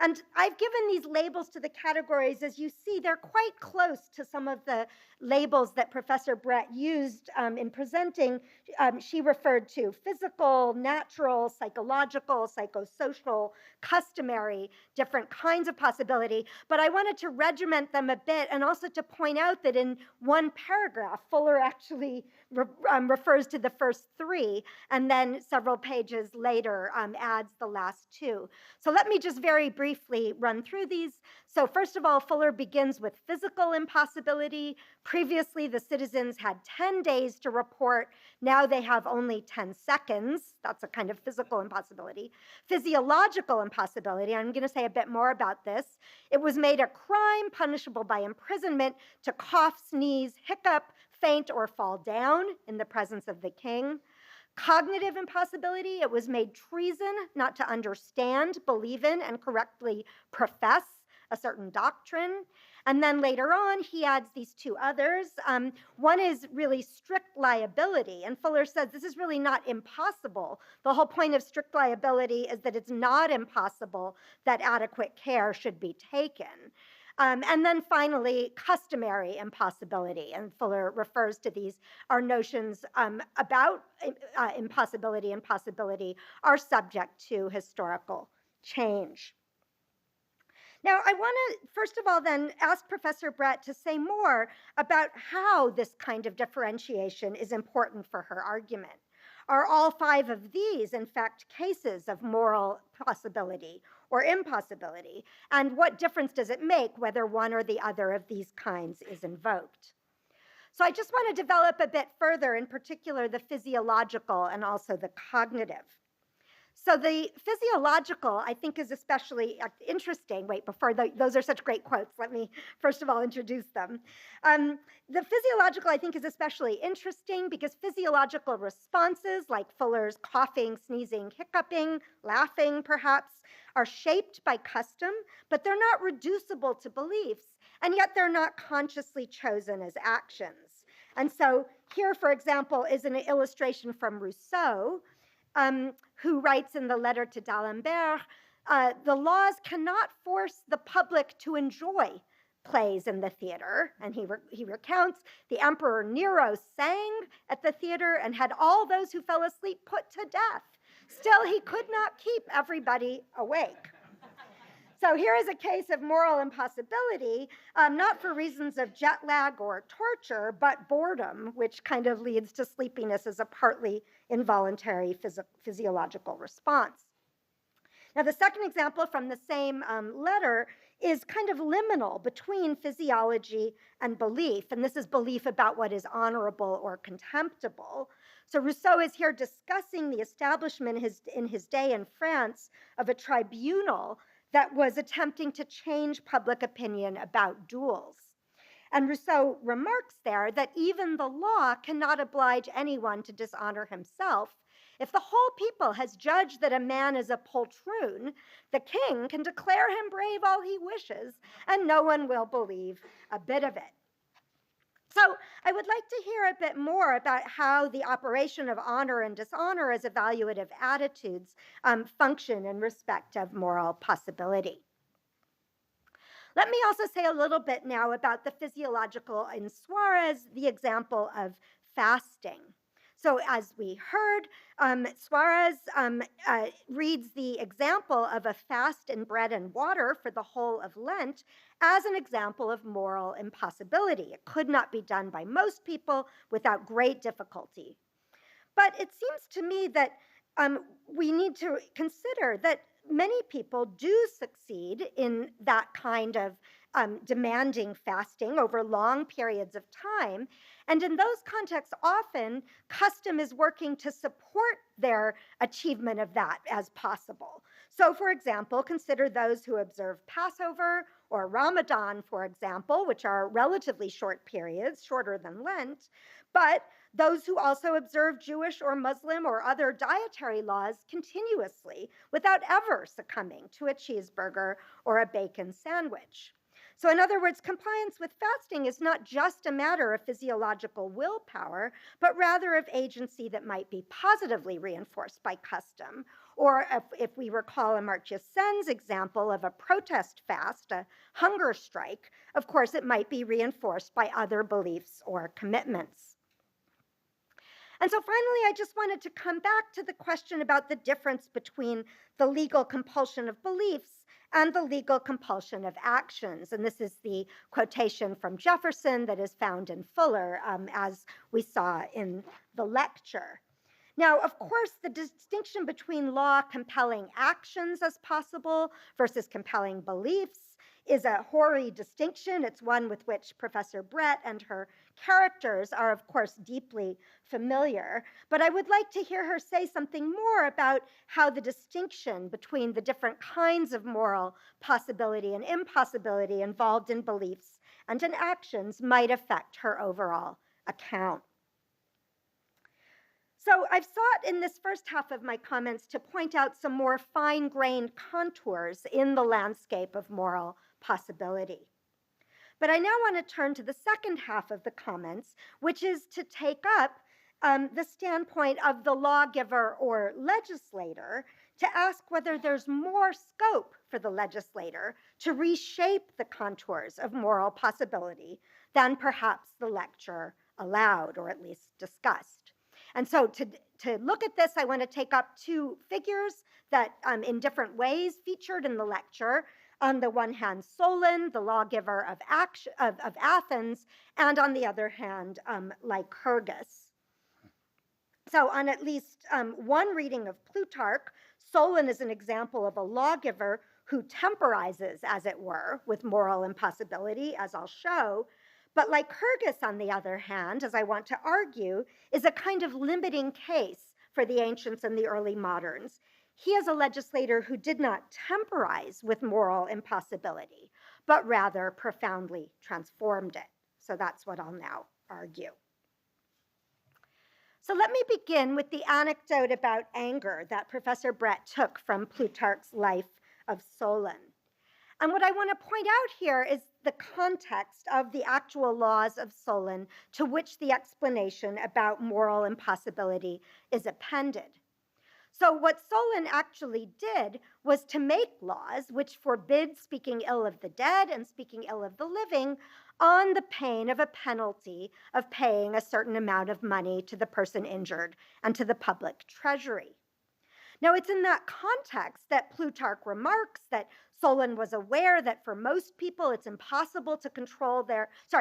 And I've given these labels to the categories. As you see, they're quite close to some of the labels that Professor Brett used in presenting. She referred to physical, natural, psychological, psychosocial, customary, different kinds of possibility. But I wanted to regiment them a bit and also to point out that in one paragraph, Fuller actually refers to the first three, and then several pages later adds the last two. So let me just very briefly run through these. So first of all, Fuller begins with physical impossibility. Previously, the citizens had 10 days to report. Now they have only 10 seconds. That's a kind of physical impossibility. Physiological impossibility, I'm going to say a bit more about this. It was made a crime punishable by imprisonment to cough, sneeze, hiccup, faint, or fall down in the presence of the king. Cognitive impossibility, it was made treason not to understand, believe in, and correctly profess a certain doctrine. And then later on, he adds these two others. One is really strict liability. And Fuller says this is really not impossible. The whole point of strict liability is that it's not impossible that adequate care should be taken. And then finally, customary impossibility. And Fuller refers to these, our notions about impossibility and possibility are subject to historical change. Now, I want to, first of all, then ask Professor Brett to say more about how this kind of differentiation is important for her argument. Are all five of these, in fact, cases of moral possibility or impossibility? And what difference does it make whether one or the other of these kinds is invoked? So I just want to develop a bit further, in particular, the physiological and also the cognitive. So the physiological, I think, is especially interesting. Wait, those are such great quotes. Let me, first of all, introduce them. The physiological, I think, is especially interesting because physiological responses, like Fuller's coughing, sneezing, hiccuping, laughing, perhaps, are shaped by custom, but they're not reducible to beliefs, and yet they're not consciously chosen as actions. And so here, for example, is an illustration from Rousseau, who writes in the letter to D'Alembert, the laws cannot force the public to enjoy plays in the theater. And he recounts, the Emperor Nero sang at the theater and had all those who fell asleep put to death. Still, he could not keep everybody awake. So here is a case of moral impossibility, not for reasons of jet lag or torture, but boredom, which kind of leads to sleepiness as a partly involuntary physiological response. Now, the second example from the same letter is kind of liminal between physiology and belief, and this is belief about what is honorable or contemptible. So Rousseau is here discussing the establishment in his day in France of a tribunal that was attempting to change public opinion about duels. And Rousseau remarks there that even the law cannot oblige anyone to dishonor himself. If the whole people has judged that a man is a poltroon, the king can declare him brave all he wishes, and no one will believe a bit of it. So I would like to hear a bit more about how the operation of honor and dishonor as evaluative attitudes function in respect of moral possibility. Let me also say a little bit now about the physiological in Suarez, the example of fasting. So as we heard, Suarez reads the example of a fast in bread and water for the whole of Lent as an example of moral impossibility. It could not be done by most people without great difficulty. But it seems to me that we need to consider that many people do succeed in that kind of demanding fasting over long periods of time. And in those contexts, often custom is working to support their achievement of that as possible. So, for example, consider those who observe Passover or Ramadan, for example, which are relatively short periods, shorter than Lent, but those who also observe Jewish or Muslim or other dietary laws continuously without ever succumbing to a cheeseburger or a bacon sandwich. So, in other words, compliance with fasting is not just a matter of physiological willpower, but rather of agency that might be positively reinforced by custom. Or if we recall Amartya Sen's example of a protest fast, a hunger strike, of course, it might be reinforced by other beliefs or commitments. And so finally, I just wanted to come back to the question about the difference between the legal compulsion of beliefs and the legal compulsion of actions. And this is the quotation from Jefferson that is found in Fuller, as we saw in the lecture. Now, of course, the distinction between law compelling actions as possible versus compelling beliefs is a hoary distinction. It's one with which Professor Brett and her characters are, of course, deeply familiar. But I would like to hear her say something more about how the distinction between the different kinds of moral possibility and impossibility involved in beliefs and in actions might affect her overall account. So I've sought in this first half of my comments to point out some more fine-grained contours in the landscape of moral possibility. But I now want to turn to the second half of the comments, which is to take up the standpoint of the lawgiver or legislator to ask whether there's more scope for the legislator to reshape the contours of moral possibility than perhaps the lecture allowed, or at least discussed. And so to look at this, I want to take up two figures that in different ways featured in the lecture. On the one hand, Solon, the lawgiver of Athens, and on the other hand, Lycurgus. So on at least one reading of Plutarch, Solon is an example of a lawgiver who temporizes, as it were, with moral impossibility, as I'll show. But Lycurgus, on the other hand, as I want to argue, is a kind of limiting case for the ancients and the early moderns. He is a legislator who did not temporize with moral impossibility, but rather profoundly transformed it. So that's what I'll now argue. So let me begin with the anecdote about anger that Professor Brett took from Plutarch's Life of Solon. And what I want to point out here is the context of the actual laws of Solon to which the explanation about moral impossibility is appended. So what Solon actually did was to make laws which forbid speaking ill of the dead and speaking ill of the living on the pain of a penalty of paying a certain amount of money to the person injured and to the public treasury. Now, it's in that context that Plutarch remarks that Solon was aware that for most people, it's impossible to control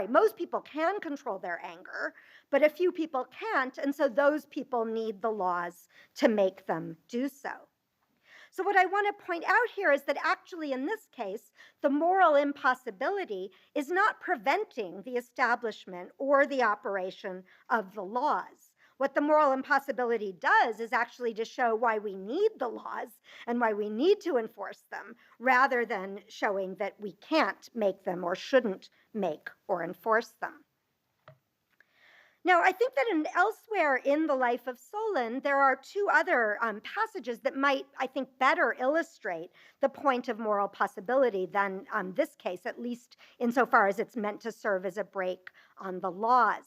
most people can control their anger, but a few people can't, and so those people need the laws to make them do so. So what I want to point out here is that actually in this case, the moral impossibility is not preventing the establishment or the operation of the laws. What the moral impossibility does is actually to show why we need the laws and why we need to enforce them, rather than showing that we can't make them or shouldn't make or enforce them. Now, I think that elsewhere in the life of Solon, there are two other passages that might, I think, better illustrate the point of moral possibility than this case, at least insofar as it's meant to serve as a break on the laws.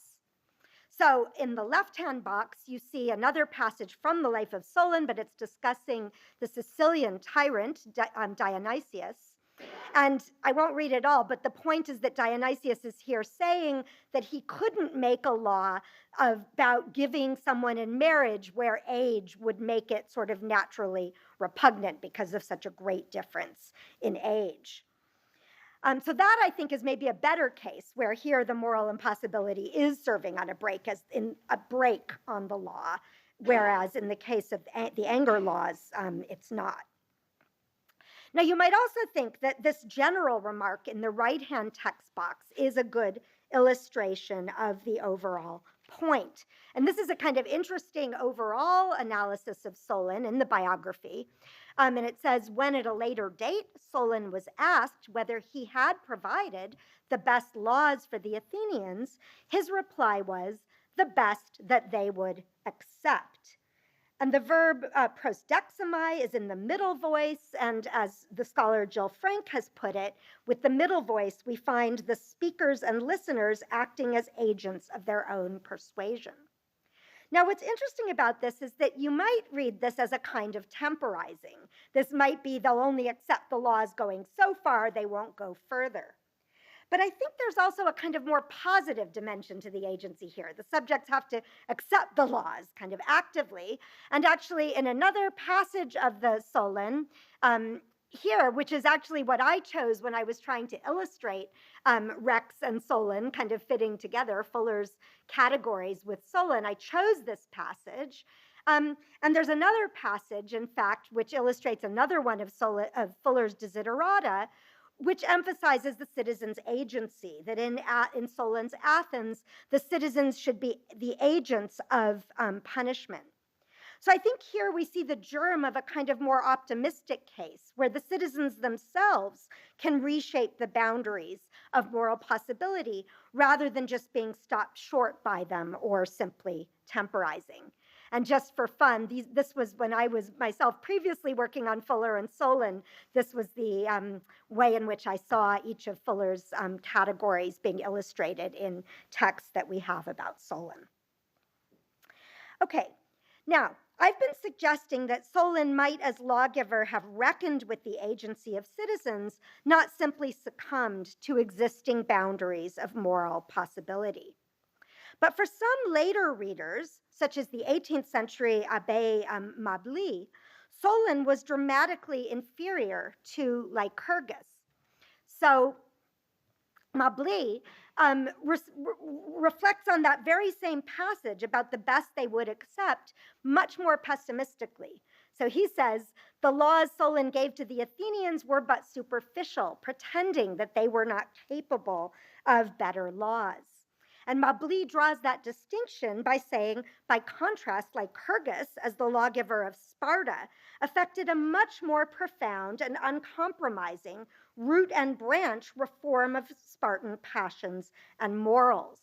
So in the left-hand box, you see another passage from the life of Solon, but it's discussing the Sicilian tyrant, Dionysius. And I won't read it all, but the point is that Dionysius is here saying that he couldn't make a law about giving someone in marriage where age would make it sort of naturally repugnant because of such a great difference in age. So that, I think, is maybe a better case, where here the moral impossibility is serving on a break, as in a break on the law, whereas in the case of the anger laws, it's not. Now, you might also think that this general remark in the right-hand text box is a good illustration of the overall point. And this is a kind of interesting overall analysis of Solon in the biography. And it says, when at a later date, Solon was asked whether he had provided the best laws for the Athenians, his reply was, the best that they would accept. And the verb prosdexamai is in the middle voice, and as the scholar Jill Frank has put it, with the middle voice, we find the speakers and listeners acting as agents of their own persuasion. Now, what's interesting about this is that you might read this as a kind of temporizing. This might be they'll only accept the laws going so far, they won't go further. But I think there's also a kind of more positive dimension to the agency here. The subjects have to accept the laws kind of actively. And actually, in another passage of the Solon, here, which is actually what I chose when I was trying to illustrate Rex and Solon kind of fitting together, Fuller's categories with Solon, I chose this passage. And there's another passage, in fact, which illustrates another one of Fuller's Desiderata, which emphasizes the citizens' agency, that in Solon's Athens, the citizens should be the agents of punishment. So I think here we see the germ of a kind of more optimistic case where the citizens themselves can reshape the boundaries of moral possibility rather than just being stopped short by them or simply temporizing. And just for fun, this was when I was myself previously working on Fuller and Solon, this was the way in which I saw each of Fuller's categories being illustrated in texts that we have about Solon. Okay, now, I've been suggesting that Solon might, as lawgiver, have reckoned with the agency of citizens, not simply succumbed to existing boundaries of moral possibility. But for some later readers, such as the 18th century Abbé Mably, Solon was dramatically inferior to Lycurgus. So Mably reflects on that very same passage about the best they would accept much more pessimistically. So he says, the laws Solon gave to the Athenians were but superficial, pretending that they were not capable of better laws. And Mably draws that distinction by saying, by contrast, Lycurgus, as the lawgiver of Sparta, effected a much more profound and uncompromising root and branch reform of Spartan passions and morals.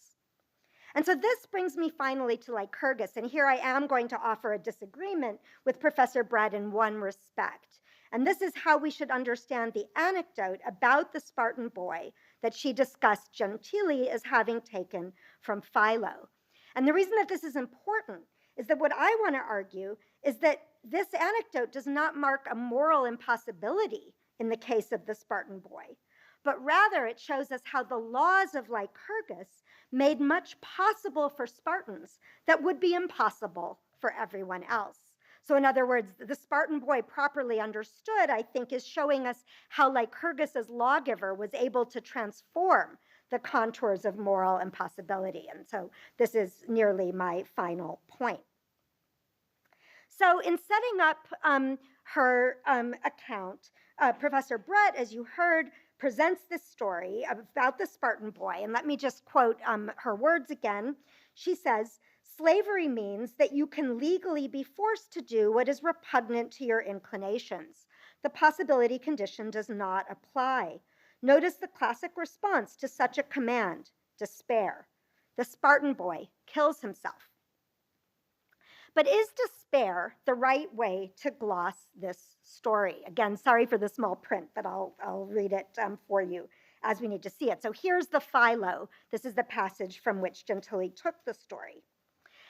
And so this brings me finally to Lycurgus, and here I am going to offer a disagreement with Professor Brett in one respect. And this is how we should understand the anecdote about the Spartan boy that she discussed gentilely as having taken from Philo. And the reason that this is important is that what I want to argue is that this anecdote does not mark a moral impossibility in the case of the Spartan boy, but rather it shows us how the laws of Lycurgus made much possible for Spartans that would be impossible for everyone else. So in other words, the Spartan boy properly understood, I think, is showing us how Lycurgus as lawgiver was able to transform the contours of moral impossibility. And so this is nearly my final point. So in setting up her account, Professor Brett, as you heard, presents this story about the Spartan boy. And let me just quote her words again. She says, slavery means that you can legally be forced to do what is repugnant to your inclinations. The possibility condition does not apply. Notice the classic response to such a command, despair. The Spartan boy kills himself. But is despair the right way to gloss this story? Again, sorry for the small print, but I'll read it for you as we need to see it. So here's the Philo. This is the passage from which Gentili took the story.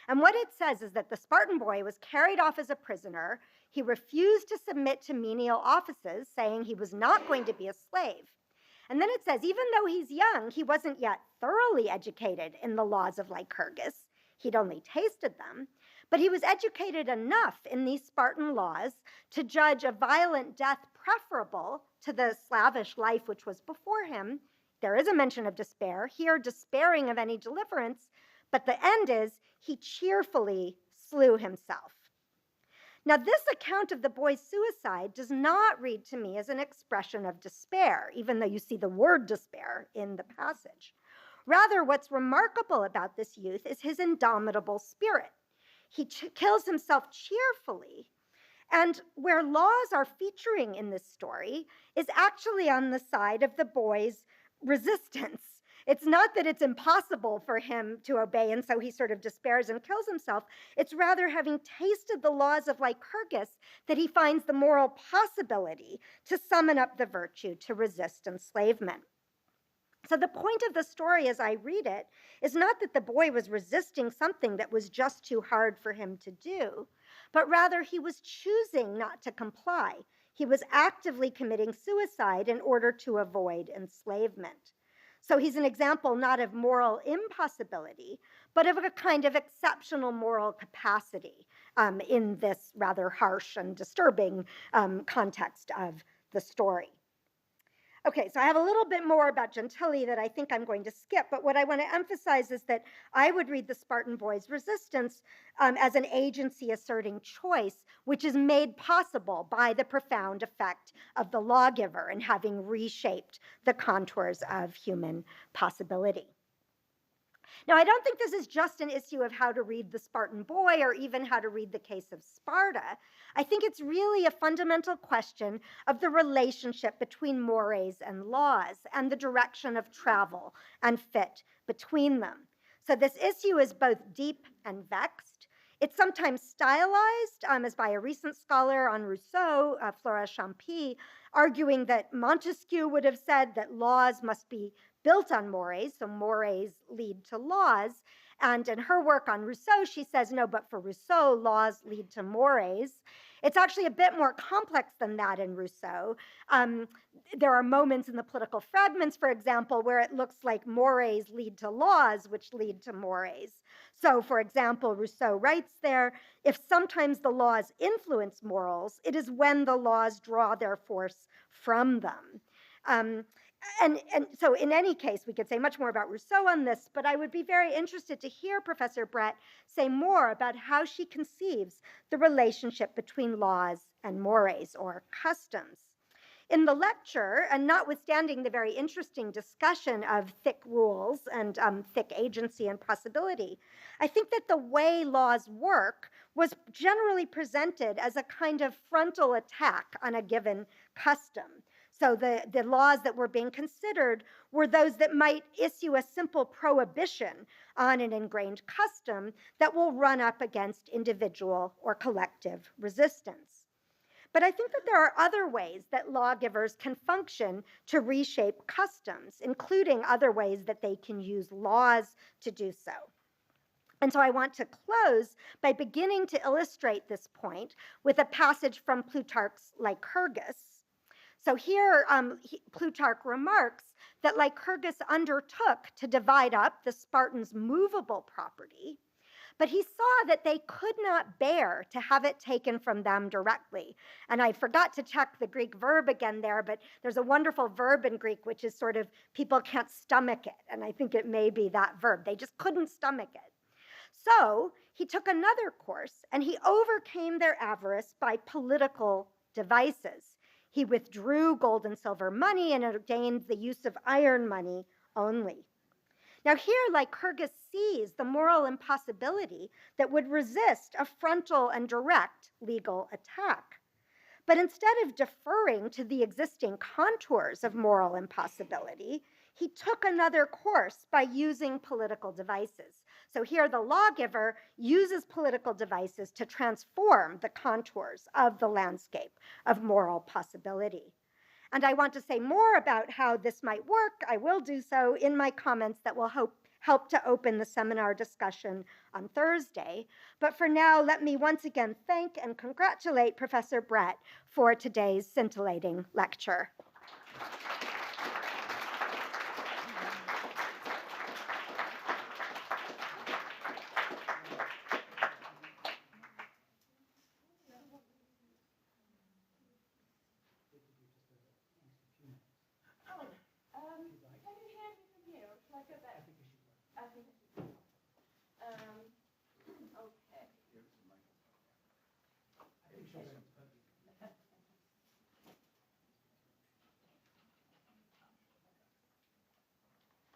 And what it says is that the Spartan boy was carried off as a prisoner. He refused to submit to menial offices, saying he was not going to be a slave. And then it says, even though he's young, he wasn't yet thoroughly educated in the laws of Lycurgus. He'd only tasted them. But he was educated enough in these Spartan laws to judge a violent death preferable to the slavish life which was before him. There is a mention of despair, here despairing of any deliverance, but the end is he cheerfully slew himself. Now, this account of the boy's suicide does not read to me as an expression of despair, even though you see the word despair in the passage. Rather, what's remarkable about this youth is his indomitable spirit. He kills himself cheerfully, and where laws are featuring in this story is actually on the side of the boy's resistance. It's not that it's impossible for him to obey, and so he sort of despairs and kills himself. It's rather having tasted the laws of Lycurgus that he finds the moral possibility to summon up the virtue to resist enslavement. So the point of the story as I read it is not that the boy was resisting something that was just too hard for him to do, but rather he was choosing not to comply. He was actively committing suicide in order to avoid enslavement. So he's an example not of moral impossibility, but of a kind of exceptional moral capacity in this rather harsh and disturbing context of the story. Okay, so I have a little bit more about Gentili that I think I'm going to skip, but what I want to emphasize is that I would read the Spartan boy's resistance as an agency asserting choice, which is made possible by the profound effect of the lawgiver and having reshaped the contours of human possibility. Now, I don't think this is just an issue of how to read the Spartan boy or even how to read the case of Sparta. I think it's really a fundamental question of the relationship between mores and laws and the direction of travel and fit between them. So this issue is both deep and vexed. It's sometimes stylized, as by a recent scholar on Rousseau, Flora Champy, arguing that Montesquieu would have said that laws must be built on mores, so mores lead to laws. And in her work on Rousseau, she says, no, but for Rousseau, laws lead to mores. It's actually a bit more complex than that in Rousseau. There are moments in the political fragments, for example, where it looks like mores lead to laws, which lead to mores. So, for example, Rousseau writes there, if sometimes the laws influence morals, it is when the laws draw their force from them. And so in any case, we could say much more about Rousseau on this, but I would be very interested to hear Professor Brett say more about how she conceives the relationship between laws and mores or customs. In the lecture, and notwithstanding the very interesting discussion of thick rules and thick agency and possibility, I think that the way laws work was generally presented as a kind of frontal attack on a given custom. So the laws that were being considered were those that might issue a simple prohibition on an ingrained custom that will run up against individual or collective resistance. But I think that there are other ways that lawgivers can function to reshape customs, including other ways that they can use laws to do so. And so I want to close by beginning to illustrate this point with a passage from Plutarch's Lycurgus. So here, Plutarch remarks that Lycurgus undertook to divide up the Spartans' movable property, but he saw that they could not bear to have it taken from them directly. And I forgot to check the Greek verb again there, but there's a wonderful verb in Greek, which is sort of, people can't stomach it. And I think it may be that verb. They just couldn't stomach it. So he took another course, and he overcame their avarice by political devices. He withdrew gold and silver money and ordained the use of iron money only. Now here, Lycurgus sees the moral impossibility that would resist a frontal and direct legal attack. But instead of deferring to the existing contours of moral impossibility, he took another course by using political devices. So here the lawgiver uses political devices to transform the contours of the landscape of moral possibility. And I want to say more about how this might work. I will do so in my comments that will help to open the seminar discussion on Thursday. But for now, let me once again thank and congratulate Professor Brett for today's scintillating lecture.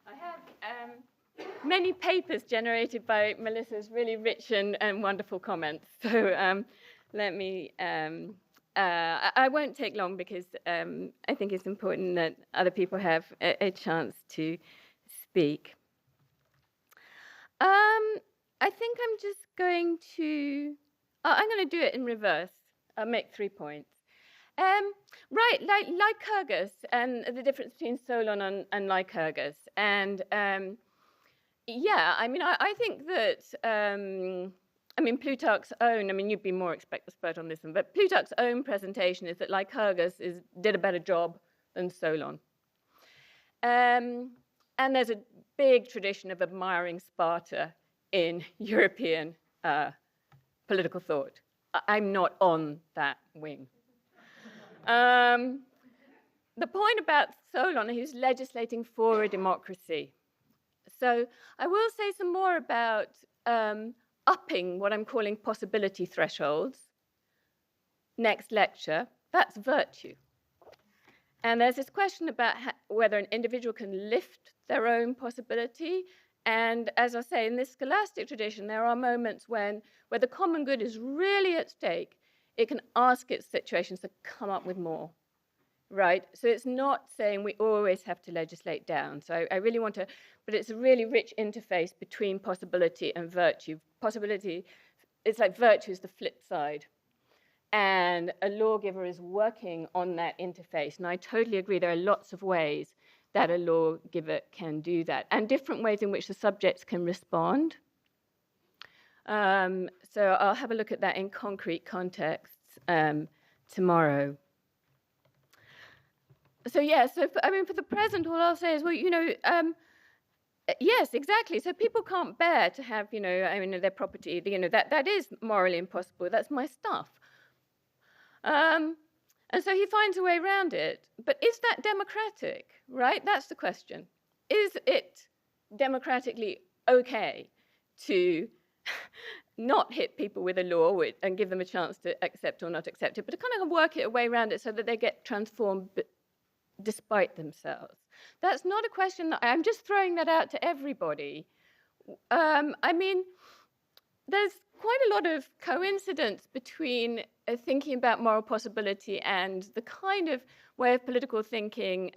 I have many papers generated by Melissa's really rich and wonderful comments. So let me, I won't take long because I think it's important that other people have a chance to speak. I think I'm just going to, I'm going to do it in reverse. I'll make 3 points. Right, Lycurgus and the difference between Solon and Lycurgus. And yeah, I mean, I think that, I mean, Plutarch's own, I mean, you'd be more expert on this one, but Plutarch's own presentation is that Lycurgus did a better job than Solon. And there's a big tradition of admiring Sparta in European political thought. I'm not on that wing. The point about Solon, he's legislating for a democracy. So I will say some more about upping what I'm calling possibility thresholds. Next lecture, that's virtue. And there's this question about whether an individual can lift their own possibility. And as I say, in this scholastic tradition, there are moments where the common good is really at stake. It can ask its situations to come up with more, right? So it's not saying we always have to legislate down. So I really want to, but it's a really rich interface between possibility and virtue. Possibility, it's like virtue is the flip side. And a lawgiver is working on that interface. And I totally agree, there are lots of ways that a lawgiver can do that, and different ways in which the subjects can respond. So I'll have a look at that in concrete contexts tomorrow. So yeah, so for the present, all I'll say is, well, you know, yes, exactly. So people can't bear to have, you know, I mean, their property, you know, that is morally impossible. That's my stuff. And so he finds a way around it. But is that democratic, right? That's the question. Is it democratically okay to not hit people with a law and give them a chance to accept or not accept it, but to kind of work it a way around it so that they get transformed despite themselves? That's not a question that I'm just throwing that out to everybody. I mean, there's quite a lot of coincidence between thinking about moral possibility and the kind of way of political thinking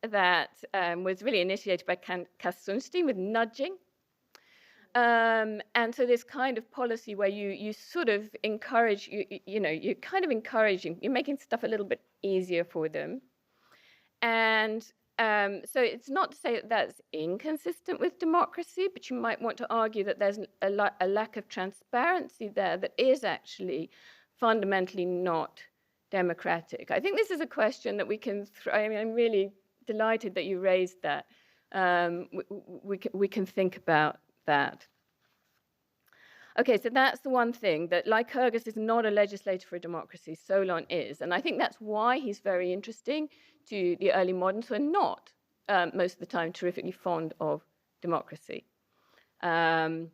that was really initiated by Kassunstein with nudging. And so this kind of policy where you sort of encourage, you know, you're kind of encouraging, you're making stuff a little bit easier for them. And so it's not to say that that's inconsistent with democracy, but you might want to argue that there's a lack of transparency there that is actually fundamentally not democratic. I think this is a question that we can, I mean, I'm really delighted that you raised that. We can think about that. Okay, so that's the one thing, that Lycurgus is not a legislator for a democracy, Solon is. And I think that's why he's very interesting to the early moderns who are not, most of the time, terrifically fond of democracy. But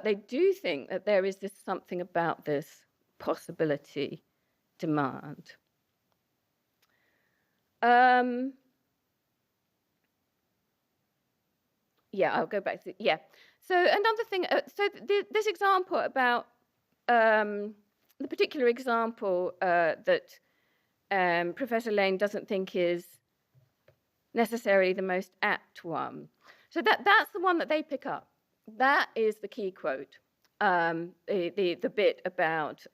they do think that there is this something about this possibility demand. Yeah, I'll go back to, yeah. So another thing, this example about, the particular example that Professor Lane doesn't think is necessarily the most apt one. So that's the one that they pick up. That is the key quote, the bit about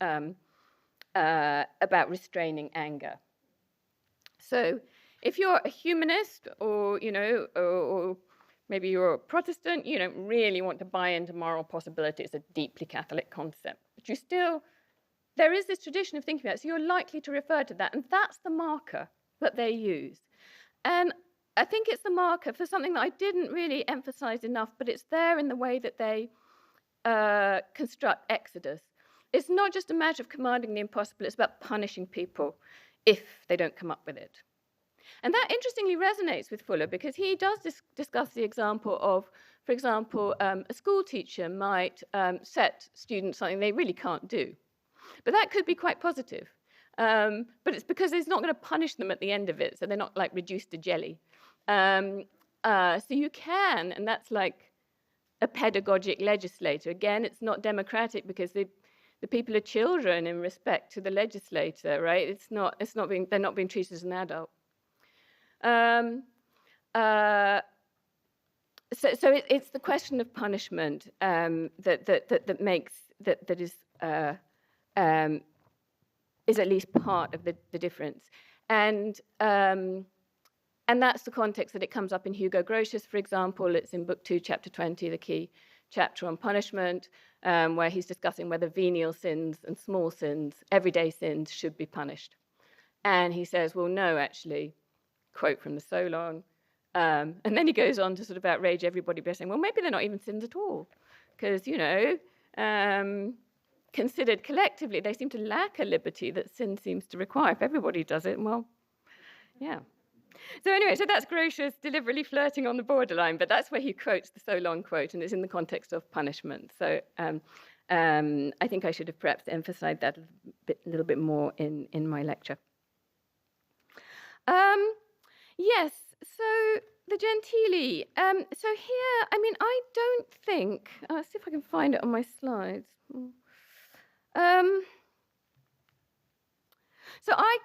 restraining anger. So if you're a humanist, or you know, or maybe you're a Protestant, you don't really want to buy into moral possibility. It's a deeply Catholic concept. But you still, there is this tradition of thinking about it, so you're likely to refer to that. And that's the marker that they use. And I think it's the marker for something that I didn't really emphasize enough, but it's there in the way that they construct Exodus. It's not just a matter of commanding the impossible, it's about punishing people if they don't come up with it. And that interestingly resonates with Fuller, because he does discuss the example of, for example, a school teacher might set students something they really can't do. But that could be quite positive. But it's because it's not going to punish them at the end of it, so they're not like reduced to jelly. So you can, and that's like a pedagogic legislator. Again, it's not democratic because the people are children in respect to the legislator, right? They're not being treated as an adult. So it's the question of punishment that makes that is at least part of the difference, and that's the context that it comes up in Hugo Grotius, for example. It's in Book 2, Chapter 20, the key chapter on punishment, where he's discussing whether venial sins and small sins, everyday sins, should be punished. And he says, well, no, actually, quote from the Solon. And then he goes on to sort of outrage everybody by saying, well, maybe they're not even sins at all, because, considered collectively, they seem to lack a liberty that sin seems to require. If everybody does it, well, yeah. So anyway, so that's Grotius deliberately flirting on the borderline, but that's where he quotes the Solon quote, and it's in the context of punishment. So I think I should have perhaps emphasized that a little bit more in my lecture. Yes, so the Gentili. So here, I don't think, let's see if I can find it on my slides. So I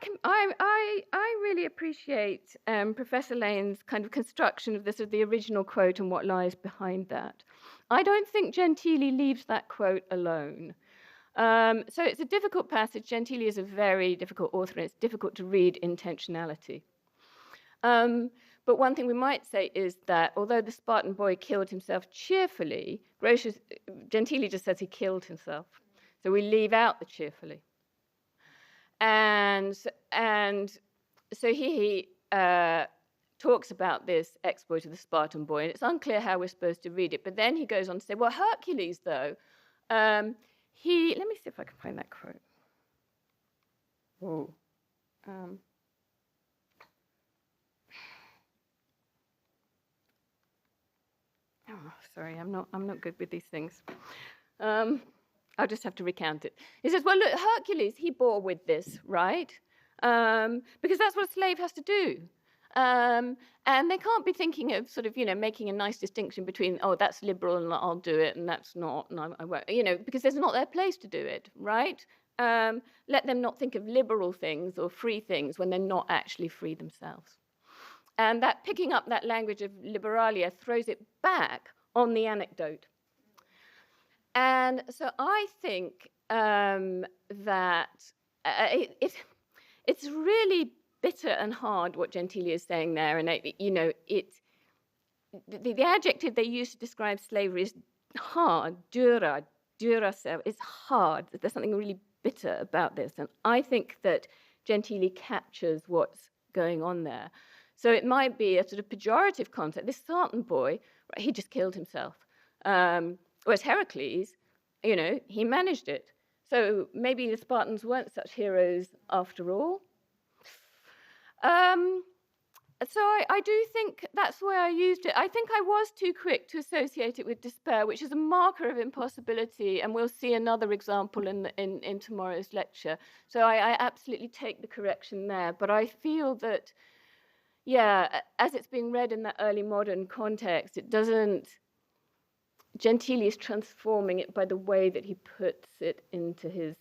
really appreciate Professor Lane's kind of construction of the original quote and what lies behind that. I don't think Gentili leaves that quote alone. So it's a difficult passage. Gentili is a very difficult author, and it's difficult to read intentionality. But one thing we might say is that although the Spartan boy killed himself cheerfully, Gentili just says he killed himself. So we leave out the cheerfully. And so he talks about this exploit of the Spartan boy, and it's unclear how we're supposed to read it. But then he goes on to say, well, Hercules, though, let me see if I can find that quote. Whoa. Oh, sorry, I'm not good with these things. I'll just have to recount it. He says, well, look, Hercules, he bore with this, right? Because that's what a slave has to do. And they can't be thinking of sort of, making a nice distinction between, oh, that's liberal and I'll do it, and that's not, and I won't, because there's not their place to do it, right? Let them not think of liberal things or free things when they're not actually free themselves. And that picking up that language of liberalia throws it back on the anecdote. And so I think that it's really bitter and hard what Gentili is saying there. And, the adjective they use to describe slavery is hard, dura ser. It's hard. There's something really bitter about this. And I think that Gentili captures what's going on there. So it might be a sort of pejorative concept. This Spartan boy, right, he just killed himself. Whereas Heracles, he managed it. So maybe the Spartans weren't such heroes after all. So I do think that's why I used it. I think I was too quick to associate it with despair, which is a marker of impossibility, and we'll see another example in tomorrow's lecture. So I absolutely take the correction there. But I feel that, as it's being read in that early modern context, it doesn't. Gentili is transforming it by the way that he puts it into his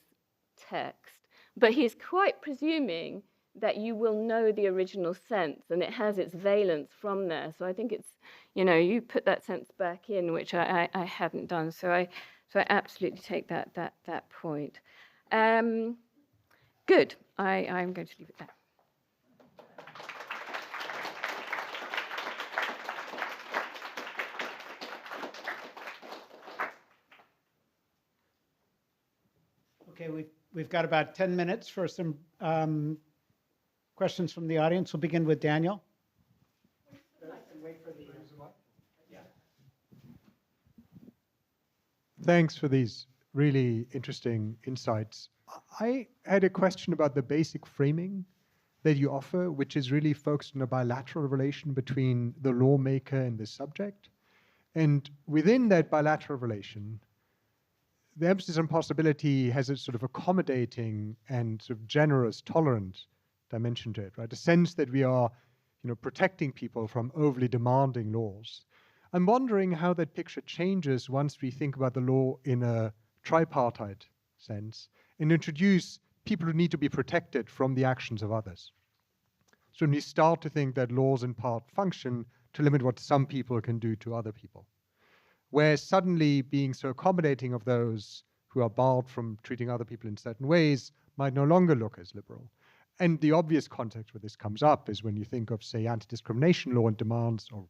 text. But he's quite presuming that you will know the original sense, and it has its valence from there. So I think it's, you put that sense back in, which I hadn't done. So I absolutely take that point. Good. I'm going to leave it there. Okay, we've got about 10 minutes for some questions from the audience. We'll begin with Daniel. Thanks for these really interesting insights. I had a question about the basic framing that you offer, which is really focused on a bilateral relation between the lawmaker and the subject. And within that bilateral relation, the emphasis on possibility has a sort of accommodating and sort of generous, tolerant dimension to it, right? A sense that we are, protecting people from overly demanding laws. I'm wondering how that picture changes once we think about the law in a tripartite sense and introduce people who need to be protected from the actions of others. So when we start to think that laws in part function to limit what some people can do to other people, where suddenly being so accommodating of those who are barred from treating other people in certain ways might no longer look as liberal. And the obvious context where this comes up is when you think of, say, anti-discrimination law and demands or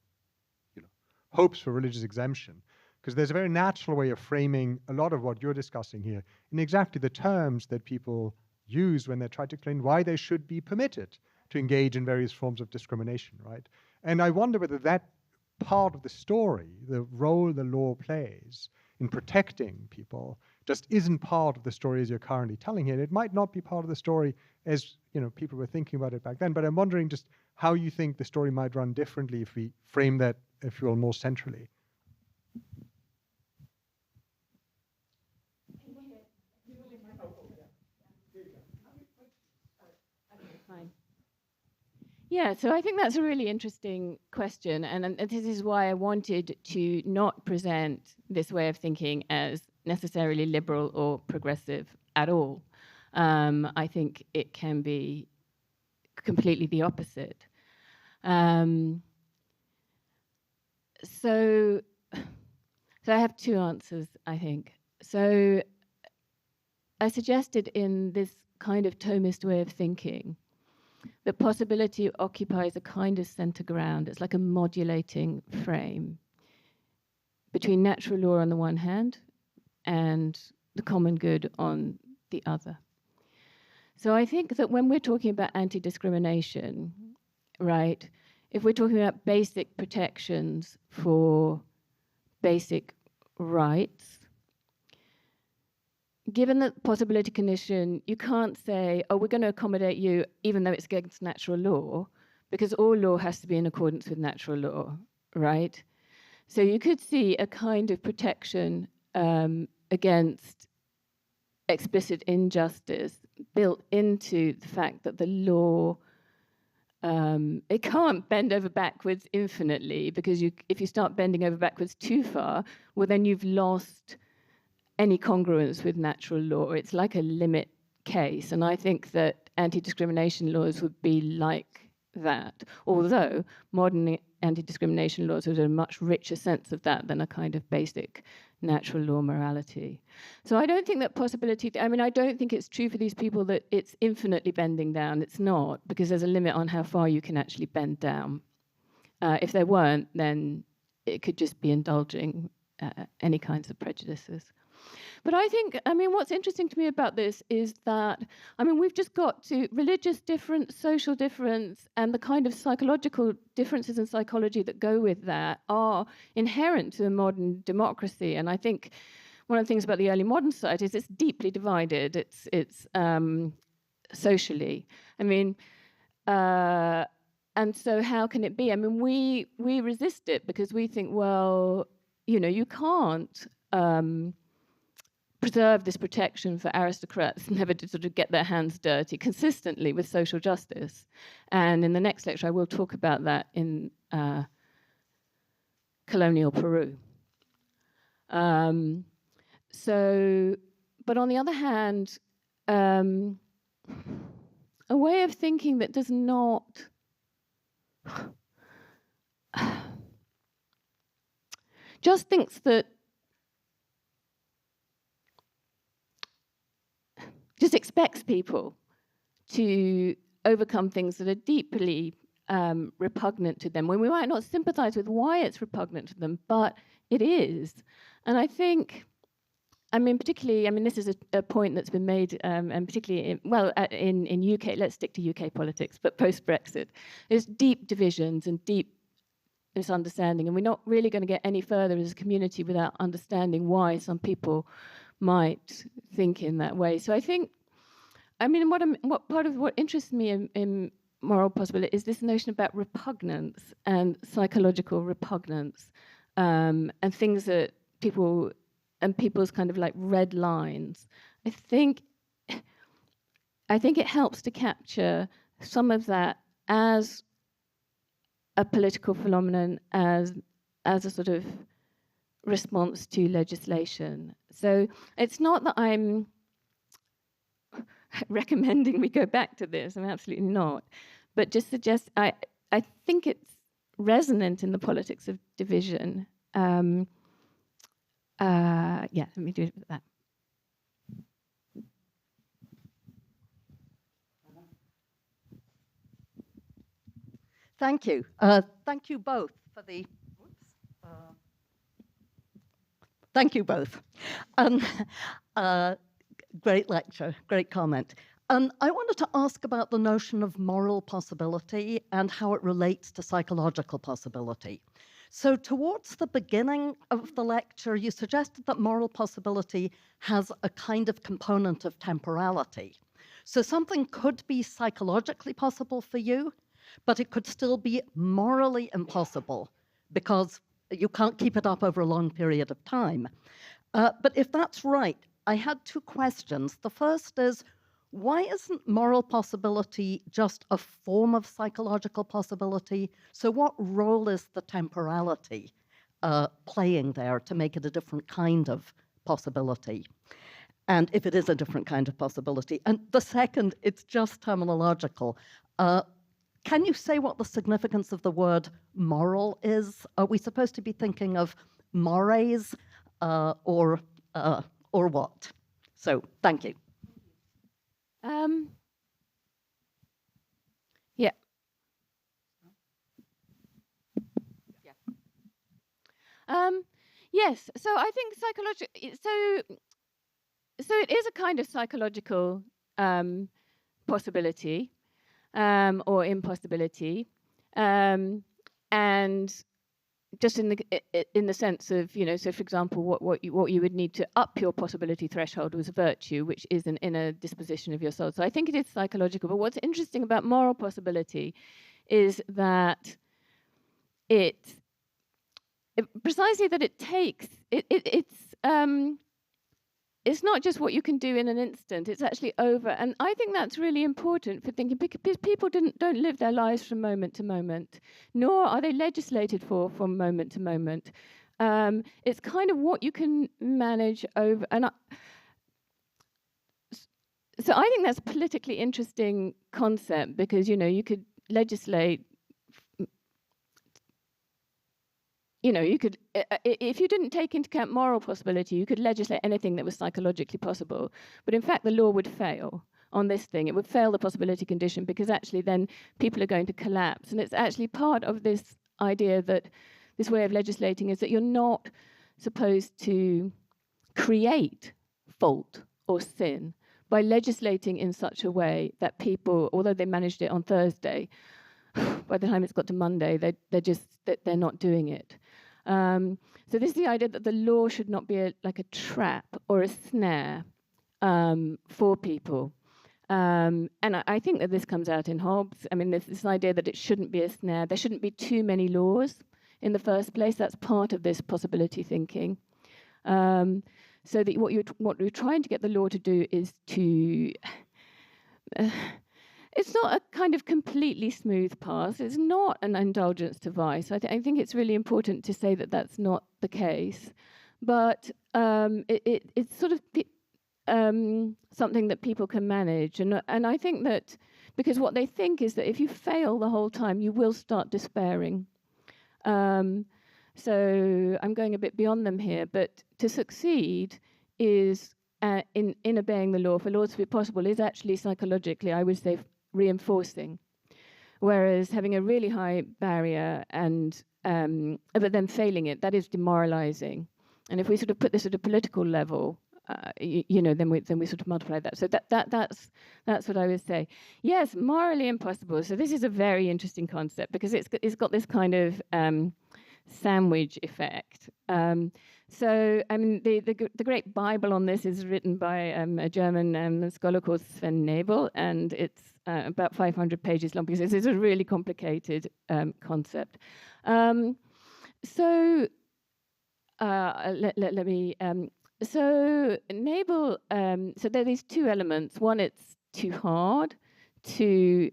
hopes for religious exemption, because there's a very natural way of framing a lot of what you're discussing here in exactly the terms that people use when they try to explain why they should be permitted to engage in various forms of discrimination, right? And I wonder whether that part of the story, the role the law plays in protecting people, just isn't part of the story as you're currently telling here. It might not be part of the story as people were thinking about it back then, but I'm wondering just how you think the story might run differently if we frame that, if you will, more centrally. Fine. Yeah, so I think that's a really interesting question, and this is why I wanted to not present this way of thinking as necessarily liberal or progressive at all. I think it can be completely the opposite. So I have two answers, I think. So I suggested in this kind of Thomist way of thinking that possibility occupies a kind of center ground. It's like a modulating frame between natural law on the one hand and the common good on the other. So I think that when we're talking about anti-discrimination, right, if we're talking about basic protections for basic rights, given the possibility condition, you can't say, oh, we're going to accommodate you even though it's against natural law, because all law has to be in accordance with natural law, right? So you could see a kind of protection against explicit injustice built into the fact that the law, it can't bend over backwards infinitely, because if you start bending over backwards too far, well, then you've lost any congruence with natural law. It's like a limit case. And I think that anti-discrimination laws would be like that, although modern anti-discrimination laws have a much richer sense of that than a kind of basic natural law morality. So I don't think that possibility, I don't think it's true for these people that it's infinitely bending down. It's not, because there's a limit on how far you can actually bend down. If there weren't, then it could just be indulging any kinds of prejudices. But I think, what's interesting to me about this is that, we've just got to religious difference, social difference, and the kind of psychological differences in psychology that go with that are inherent to a modern democracy. And I think one of the things about the early modern society is it's deeply divided. It's socially. And so how can it be? We resist it because we think, well, you can't preserve this protection for aristocrats never to sort of get their hands dirty consistently with social justice. And in the next lecture, I will talk about that in colonial Peru. But on the other hand, a way of thinking that does not just thinks that just expects people to overcome things that are deeply repugnant to them, when we might not sympathize with why it's repugnant to them, but it is. And I think, particularly, this is a point that's been made, and particularly, in UK, let's stick to UK politics, but post-Brexit, there's deep divisions and deep misunderstanding, and we're not really going to get any further as a community without understanding why some people might think in that way. So I think, what part of what interests me in moral possibility is this notion about repugnance and psychological repugnance, and things that people people's kind of like red lines, I think it helps to capture some of that as a political phenomenon, as a sort of response to legislation. So it's not that I'm recommending we go back to this. I'm absolutely not. But just suggest, I think it's resonant in the politics of division. Yeah, let me do it with that. Thank you. Thank you both for the. Thank you both. Great lecture, great comment. I wanted to ask about the notion of moral possibility and how it relates to psychological possibility. So towards the beginning of the lecture, you suggested that moral possibility has a kind of component of temporality. So something could be psychologically possible for you, but it could still be morally impossible because you can't keep it up over a long period of time. But if that's right, I had two questions. The first is, why isn't moral possibility just a form of psychological possibility? So what role is the temporality playing there to make it a different kind of possibility? And if it is a different kind of possibility. And the second, it's just terminological. Can you say what the significance of the word moral is? Are we supposed to be thinking of mores or what? So thank you. Yeah. Yes. So I think so it is a kind of psychological possibility or impossibility, and just in the sense of, you know, so for example, what you would need to up your possibility threshold was virtue, which is an inner disposition of your soul. So I think it is psychological. But what's interesting about moral possibility is that precisely that it takes it's not just what you can do in an instant, it's actually over. And I think that's really important for thinking, because people don't live their lives from moment to moment, nor are they legislated for from moment to moment. It's kind of what you can manage over. And so I think that's a politically interesting concept, because, you know, you could legislate. You know, you could, if you didn't take into account moral possibility, you could legislate anything that was psychologically possible. But in fact, the law would fail on this thing. It would fail the possibility condition, because actually then people are going to collapse. And it's actually part of this idea that this way of legislating is that you're not supposed to create fault or sin by legislating in such a way that people, although they managed it on Thursday, by the time it's got to Monday, they're not doing it. So this is the idea that the law should not be like a trap or a snare for people. And I think that this comes out in Hobbes. I mean, this idea that it shouldn't be a snare. There shouldn't be too many laws in the first place. That's part of this possibility thinking. So that what you're trying to get the law to do is to... it's not a kind of completely smooth path. It's not an indulgence to vice. I think it's really important to say that that's not the case. But it's sort of something that people can manage. And I think that, because what they think is that if you fail the whole time, you will start despairing. So I'm going a bit beyond them here. But to succeed is, in obeying the law, for laws to be possible, is actually psychologically, I would say, reinforcing, whereas having a really high barrier and but then failing it, that is demoralizing. And if we sort of put this at a political level, you know, then we sort of multiply that. So that's what I would say. Yes, morally impossible. So this is a very interesting concept, because it's got this kind of sandwich effect. So, I mean, the great Bible on this is written by a German scholar called Sven Nebel, and it's about 500 pages long, because it's a really complicated concept. So let me So enable, so there are these two elements. One, it's too hard to,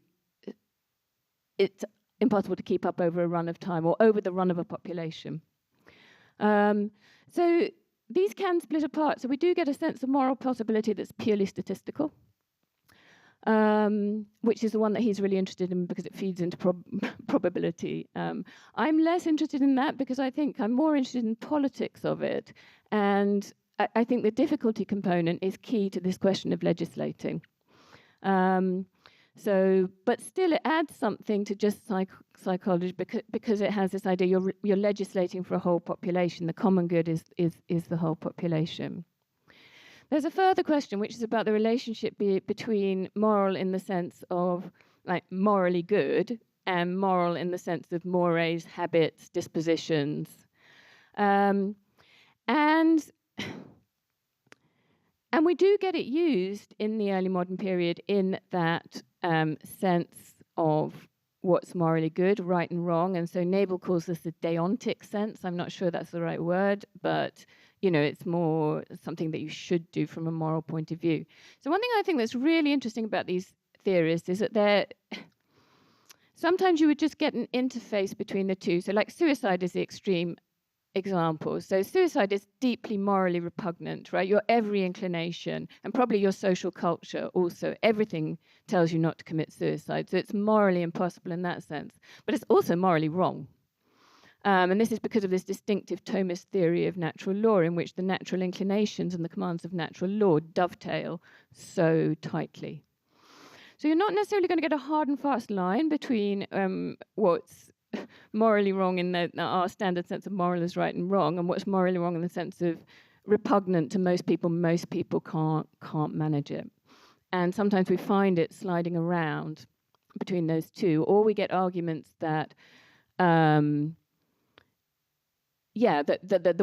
it's impossible to keep up over a run of time or over the run of a population. So these can split apart. So we do get a sense of moral possibility that's purely statistical, which is the one that he's really interested in because it feeds into probability. I'm less interested in that because I think I'm more interested in politics of it. And I think the difficulty component is key to this question of legislating. But still it adds something to just psychology because it has this idea you're legislating for a whole population. The common good is the whole population. There's a further question, which is about the relationship between moral in the sense of like morally good and moral in the sense of mores, habits, dispositions. And we do get it used in the early modern period in that sense of what's morally good, right and wrong. And so Nabel calls this a deontic sense. I'm not sure that's the right word, but you know, it's more something that you should do from a moral point of view. So one thing I think that's really interesting about these theorists is that sometimes you would just get an interface between the two. So like suicide is the extreme example. So suicide is deeply morally repugnant, right? Your every inclination and probably your social culture also, everything tells you not to commit suicide. So it's morally impossible in that sense, but it's also morally wrong. And this is because of this distinctive Thomist theory of natural law in which the natural inclinations and the commands of natural law dovetail so tightly. So you're not necessarily going to get a hard and fast line between what's morally wrong in our standard sense of moral is right and wrong, and what's morally wrong in the sense of repugnant to most people. Most people can't manage it, and sometimes we find it sliding around between those two, or we get arguments that the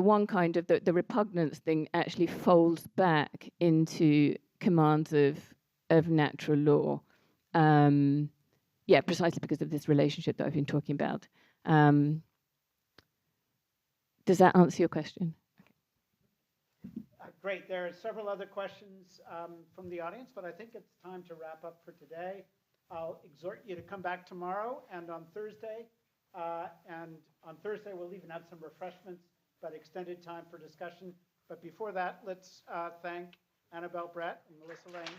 one kind of the repugnance thing actually folds back into commands of natural law. Precisely because of this relationship that I've been talking about. Does that answer your question? Great. There are several other questions from the audience, but I think it's time to wrap up for today. I'll exhort you to come back tomorrow and on Thursday. We'll even have some refreshments, but extended time for discussion. But before that, let's thank Annabelle Brett and Melissa Lane.